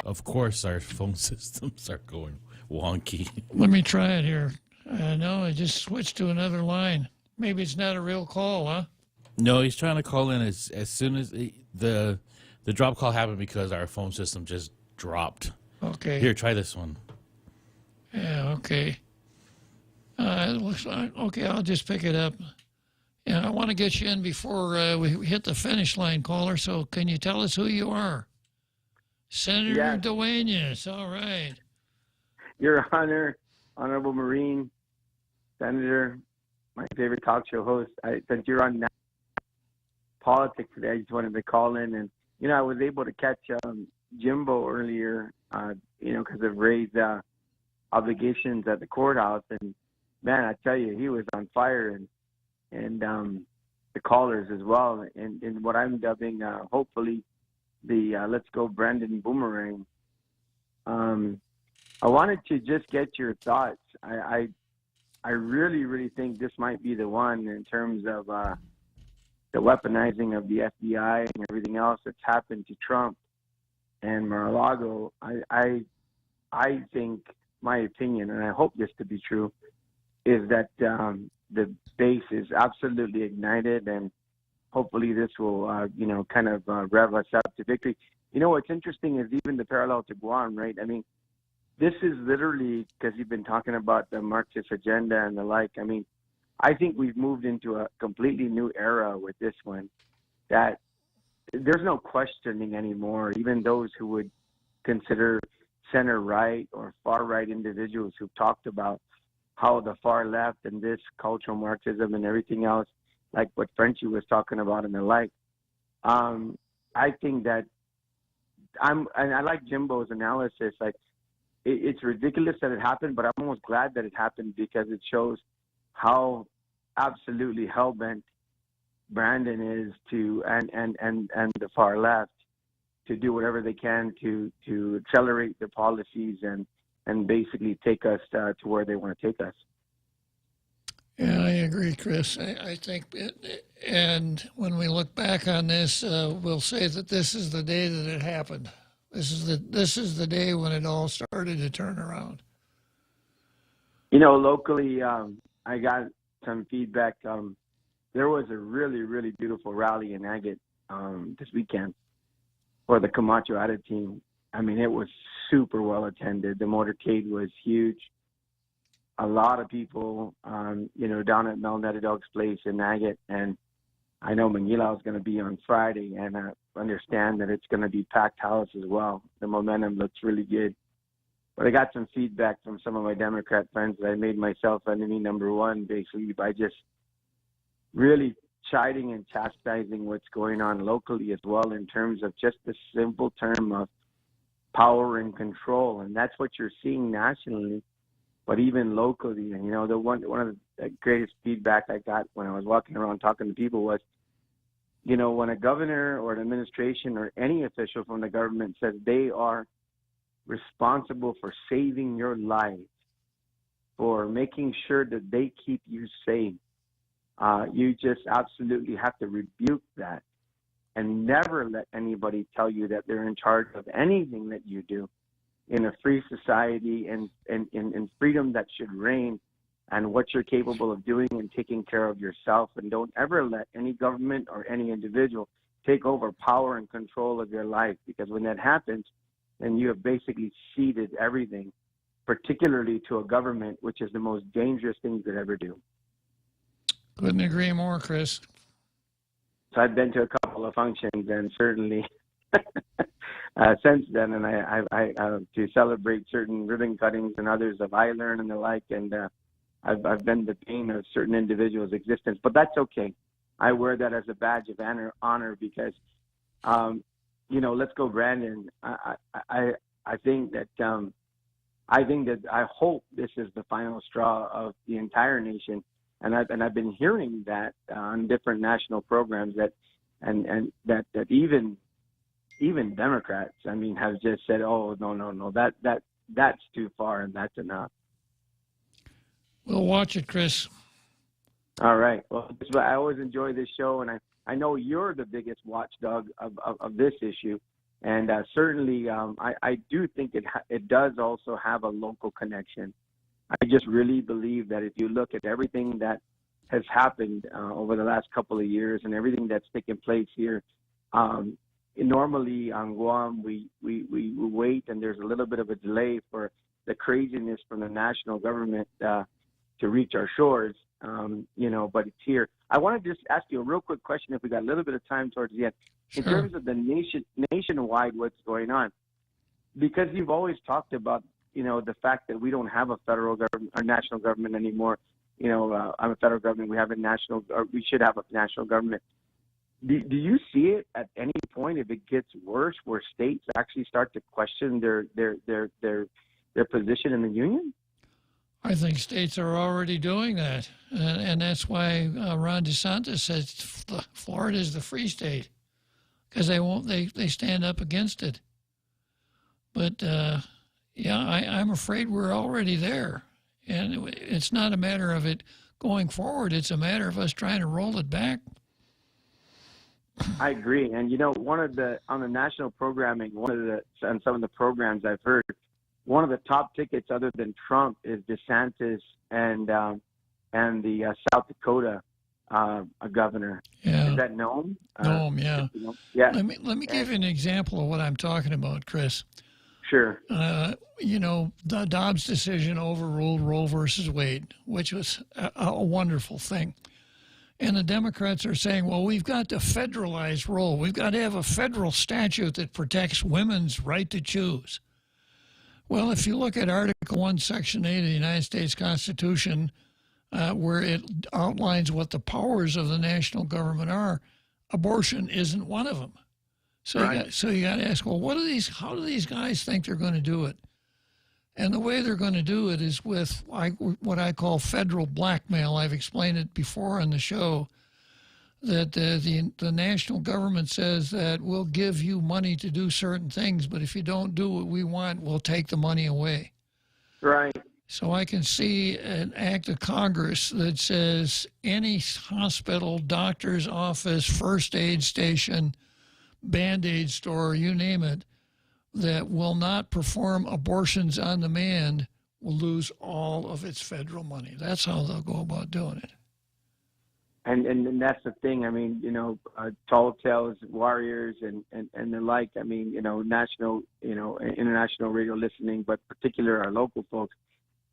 Of course, our phone systems are going wonky. Let me try it here. No, I just switched to another line. Maybe it's not a real call, huh? No, he's trying to call in as soon as the drop call happened because our phone system just dropped. Okay. Here, try this one. Yeah, okay. It looks like, okay, I'll just pick it up. Yeah, I want to get you in before we hit the finish line, caller, so can you tell us who you are? Senator Duenas, all right. Your Honor, Honorable Marine, Senator, my favorite talk show host. Since you're on politics today, I just wanted to call in. And, I was able to catch Jimbo earlier, because of Ray's obligations at the courthouse. And, man, I tell you, he was on fire. And the callers as well. And what I'm dubbing, hopefully, the Let's Go Brandon Boomerang. I wanted to just get your thoughts. I really, really think this might be the one in terms of the weaponizing of the FBI and everything else that's happened to Trump and Mar-a-Lago. I think, my opinion, and I hope this to be true, is that the base is absolutely ignited, and hopefully this will, rev us up to victory. What's interesting is even the parallel to Guam, right? I mean, this is literally, because you've been talking about the Marxist agenda and the like, I mean, I think we've moved into a completely new era with this one, that there's no questioning anymore. Even those who would consider center-right or far-right individuals who've talked about how the far left and this cultural Marxism and everything else, like what Frenchie was talking about and the like. I think that and I like Jimbo's analysis. Like, it's ridiculous that it happened, but I'm almost glad that it happened because it shows how absolutely hell-bent Brandon is to, and the far left, to do whatever they can to accelerate their policies and basically take us to where they want to take us. Yeah, I agree, Chris. I think, and when we look back on this, we'll say that this is the day that it happened. This is the day when it all started to turn around. Locally, I got some feedback. There was a really, really beautiful rally in Agate this weekend for the Camacho Ada team. I mean, it was super well attended. The motorcade was huge. A lot of people, down at Mel Netadog's place in Agate, and I know Manila is going to be on Friday, and I understand that it's going to be packed house as well. The momentum looks really good. But I got some feedback from some of my Democrat friends that I made myself enemy number one, basically, by just really chiding and chastising what's going on locally as well in terms of just the simple term of power and control, and that's what you're seeing nationally, but even locally. And the one of the greatest feedback I got when I was walking around talking to people was, when a governor or an administration or any official from the government says they are responsible for saving your life, for making sure that they keep you safe, you just absolutely have to rebuke that and never let anybody tell you that they're in charge of anything that you do in a free society and in freedom that should reign, and what you're capable of doing and taking care of yourself. And don't ever let any government or any individual take over power and control of your life, because when that happens, then you have basically ceded everything, particularly to a government, which is the most dangerous thing you could ever do. Couldn't agree more, Chris. So I've been to a couple of functions, and certainly since then, and I to celebrate certain ribbon cuttings and others of iLearn and the like, and I've been the bane of certain individuals' existence, but that's okay. I wear that as a badge of honor because, let's go, Brandon. I think that I hope this is the final straw of the entire nation, and I've been hearing that on different national programs that even Democrats, have just said, oh no, that's too far and that's enough. We'll watch it, Chris. All right. Well, I always enjoy this show, and I know you're the biggest watchdog of this issue, and certainly I do think it does also have a local connection. I just really believe that if you look at everything that has happened over the last couple of years and everything that's taken place here, normally on Guam we wait, and there's a little bit of a delay for the craziness from the national government to reach our shores, but it's here. I want to just ask you a real quick question, if we got a little bit of time towards the end, in terms of the nationwide, what's going on, because you've always talked about, the fact that we don't have a federal government or national government anymore. I'm a federal government. We have a national, or we should have a national government. Do you see it at any point, if it gets worse, where states actually start to question their position in the union? I think states are already doing that, and that's why Ron DeSantis says Florida is the free state, because they stand up against it. But I'm afraid we're already there, and it's not a matter of it going forward; it's a matter of us trying to roll it back. I agree, and on the national programming, on some of the programs I've heard, one of the top tickets other than Trump is DeSantis and the South Dakota governor. Yeah. Is that Nome? Nome, yeah. Yeah. Let me give you an example of what I'm talking about, Chris. Sure. The Dobbs decision overruled Roe versus Wade, which was a wonderful thing. And the Democrats are saying, well, we've got to federalize Roe. We've got to have a federal statute that protects women's right to choose. Well, if you look at Article 1, Section 8 of the United States Constitution, where it outlines what the powers of the national government are, abortion isn't one of them. So right. You got to ask, well, how do these guys think they're going to do it? And the way they're going to do it is with what I call federal blackmail. I've explained it before on the show, that the national government says that we'll give you money to do certain things, but if you don't do what we want, we'll take the money away. Right. So I can see an act of Congress that says any hospital, doctor's office, first aid station, Band-Aid store, you name it, that will not perform abortions on demand will lose all of its federal money. That's how they'll go about doing it. And that's the thing. Tall Tales, Warriors, and the like. National, international radio listening, but particular our local folks,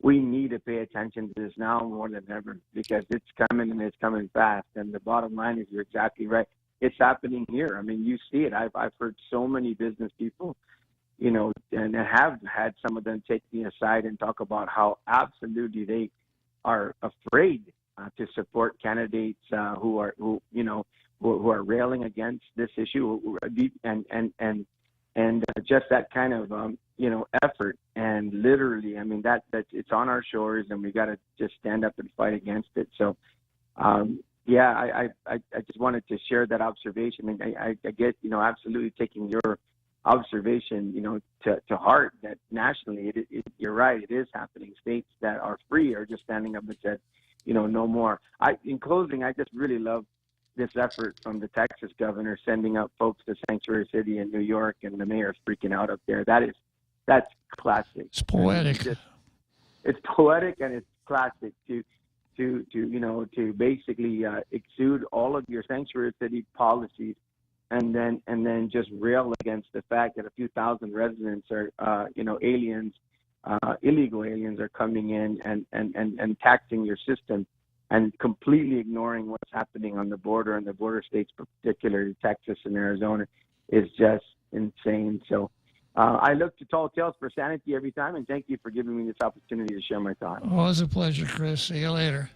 we need to pay attention to this now more than ever, because it's coming and it's coming fast. And the bottom line is, you're exactly right. It's happening here. You see it. I've heard so many business people, and have had some of them take me aside and talk about how absolutely they are afraid to support candidates who are railing against this issue, and And just that kind of, effort. And literally, I mean, that it's on our shores, and we got to just stand up and fight against it. So, I just wanted to share that observation. And I get, absolutely taking your observation, to heart, that nationally, you're right, it is happening. States that are free are just standing up and said, no more. In closing, I just really love this effort from the Texas governor sending up folks to Sanctuary City in New York, and the mayor's freaking out up there. That's classic. It's poetic. It's poetic, and it's classic to basically exude all of your Sanctuary City policies, and then just rail against the fact that a few thousand residents are aliens, illegal aliens are coming in and taxing your system, and completely ignoring what's happening on the border, and the border states, particularly Texas and Arizona, is just insane. So I look to Tall Tales for sanity every time, and thank you for giving me this opportunity to share my thoughts. Oh, it was a pleasure, Chris. See you later.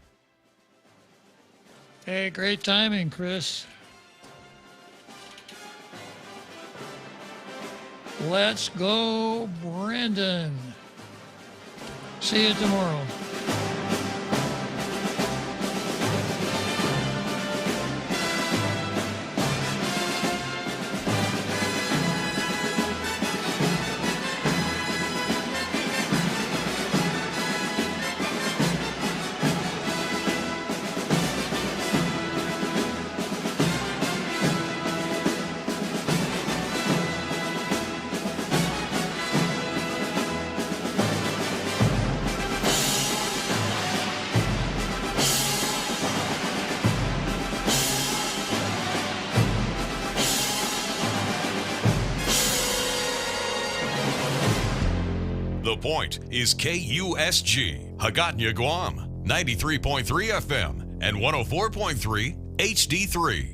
Hey, great timing, Chris. Let's go, Brandon. See you tomorrow. The Point is KUSG, Hagåtña, Guam, 93.3 FM and 104.3 HD3.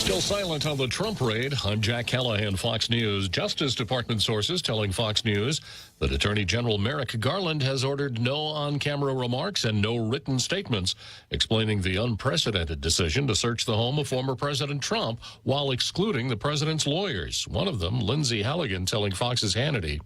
Still silent on the Trump raid. I'm Jack Callahan, Fox News. Justice Department sources telling Fox News that Attorney General Merrick Garland has ordered no on-camera remarks and no written statements, explaining the unprecedented decision to search the home of former President Trump while excluding the president's lawyers. One of them, Lindsay Halligan, telling Fox's Hannity.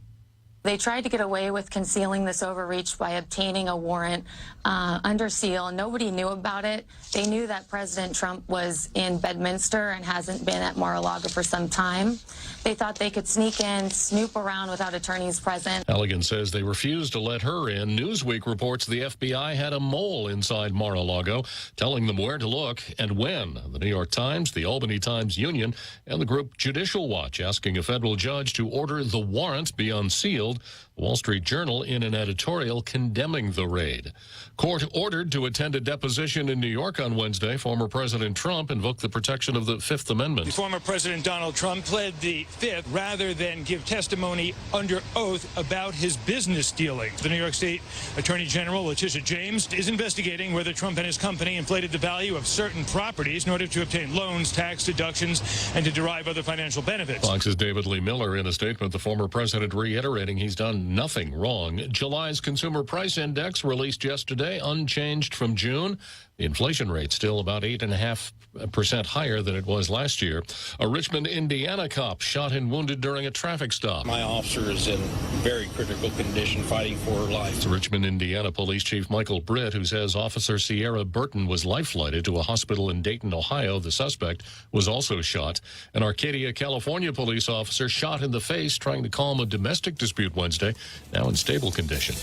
They tried to get away with concealing this overreach by obtaining a warrant under seal, and nobody knew about it. They knew that President Trump was in Bedminster and hasn't been at Mar-a-Lago for some time. They thought they could sneak in, snoop around without attorneys present. Halligan says they refused to let her in. Newsweek reports the FBI had a mole inside Mar-a-Lago, telling them where to look and when. The New York Times, the Albany Times-Union, and the group Judicial Watch asking a federal judge to order the warrant be unsealed. The Wall Street Journal in an editorial condemning the raid. Court ordered to attend a deposition in New York on Wednesday. Former President Trump invoked the protection of the Fifth Amendment. Former President Donald Trump pled the Fifth rather than give testimony under oath about his business dealings. The New York State Attorney General, Letitia James, is investigating whether Trump and his company inflated the value of certain properties in order to obtain loans, tax deductions, and to derive other financial benefits. Fox's David Lee Miller in a statement, the former president reiterating he's done nothing wrong. July's consumer price index released yesterday, unchanged from June. The inflation rate still about 8.5% higher than it was last year. A Richmond, Indiana cop shot and wounded during a traffic stop. My officer is in very critical condition, fighting for her life. It's Richmond, Indiana Police Chief Michael Britt, who says Officer Sierra Burton was life-flighted to a hospital in Dayton, Ohio. The suspect was also shot. An Arcadia, California police officer shot in the face trying to calm a domestic dispute Wednesday, now in stable condition.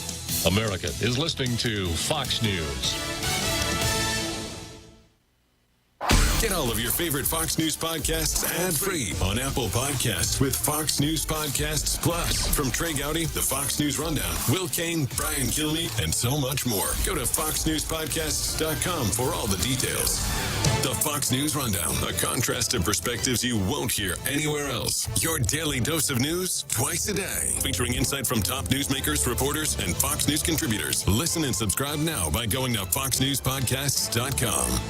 America is listening to Fox News. Get all of your favorite Fox News podcasts ad-free on Apple Podcasts with Fox News Podcasts Plus. From Trey Gowdy, the Fox News Rundown, Will Kane, Brian Kilmeade, and so much more. Go to foxnewspodcasts.com for all the details. The Fox News Rundown, a contrast of perspectives you won't hear anywhere else. Your daily dose of news twice a day, featuring insight from top newsmakers, reporters, and Fox News contributors. Listen and subscribe now by going to foxnewspodcasts.com.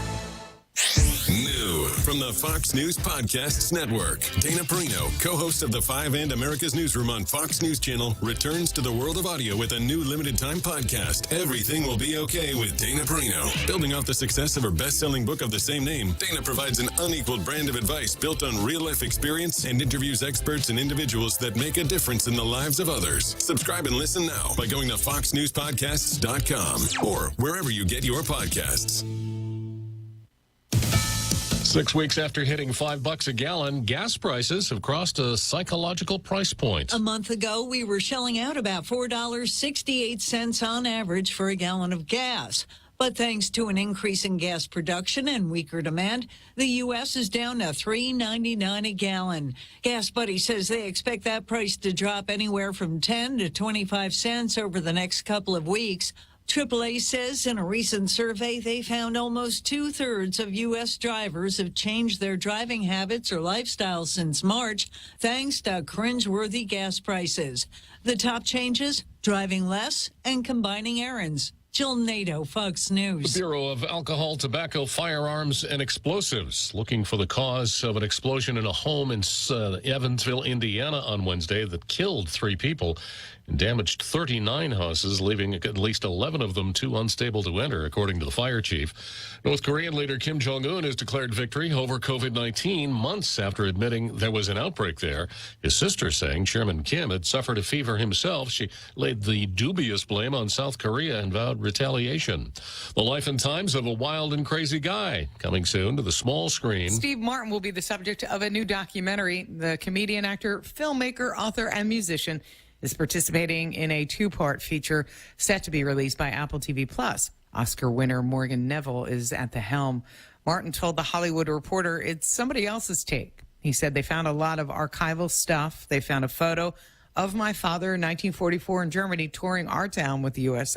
New from the Fox News Podcasts Network. Dana Perino, co-host of the 5 and America's Newsroom on Fox News Channel, returns to the world of audio with a new limited-time podcast, Everything Will Be Okay with Dana Perino. Building off the success of her best-selling book of the same name, Dana provides an unequaled brand of advice built on real-life experience and interviews experts and individuals that make a difference in the lives of others. Subscribe and listen now by going to foxnewspodcasts.com or wherever you get your podcasts. 6 weeks after hitting $5 a gallon, gas prices have crossed a psychological price point. A month ago, we were shelling out about $4.68 on average for a gallon of gas. But thanks to an increase in gas production and weaker demand, the U.S. is down to $3.99 a gallon. Gas Buddy says they expect that price to drop anywhere from 10 to 25 cents over the next couple of weeks. AAA says in a recent survey they found almost 2/3 of U.S. drivers have changed their driving habits or lifestyles since March, thanks to cringeworthy gas prices. The top changes: driving less and combining errands. Jill Nato, Fox News. The Bureau of Alcohol, Tobacco, Firearms, and Explosives looking for the cause of an explosion in a home in Evansville, Indiana on Wednesday that killed 3 people and damaged 39 houses, leaving at least 11 of them too unstable to enter, according to the fire chief. North Korean leader Kim Jong-un has declared victory over COVID-19 months after admitting there was an outbreak there. His sister saying Chairman Kim had suffered a fever himself. She laid the dubious blame on South Korea and vowed retaliation. The life and times of a wild and crazy guy, coming soon to the small screen. Steve Martin will be the subject of a new documentary. The comedian, actor, filmmaker, author, and musician is participating in a 2-part feature set to be released by Apple TV+. Oscar winner Morgan Neville is at the helm. Martin told The Hollywood Reporter it's somebody else's take. He said they found a lot of archival stuff. They found a photo of my father in 1944 in Germany touring our town with the U.S.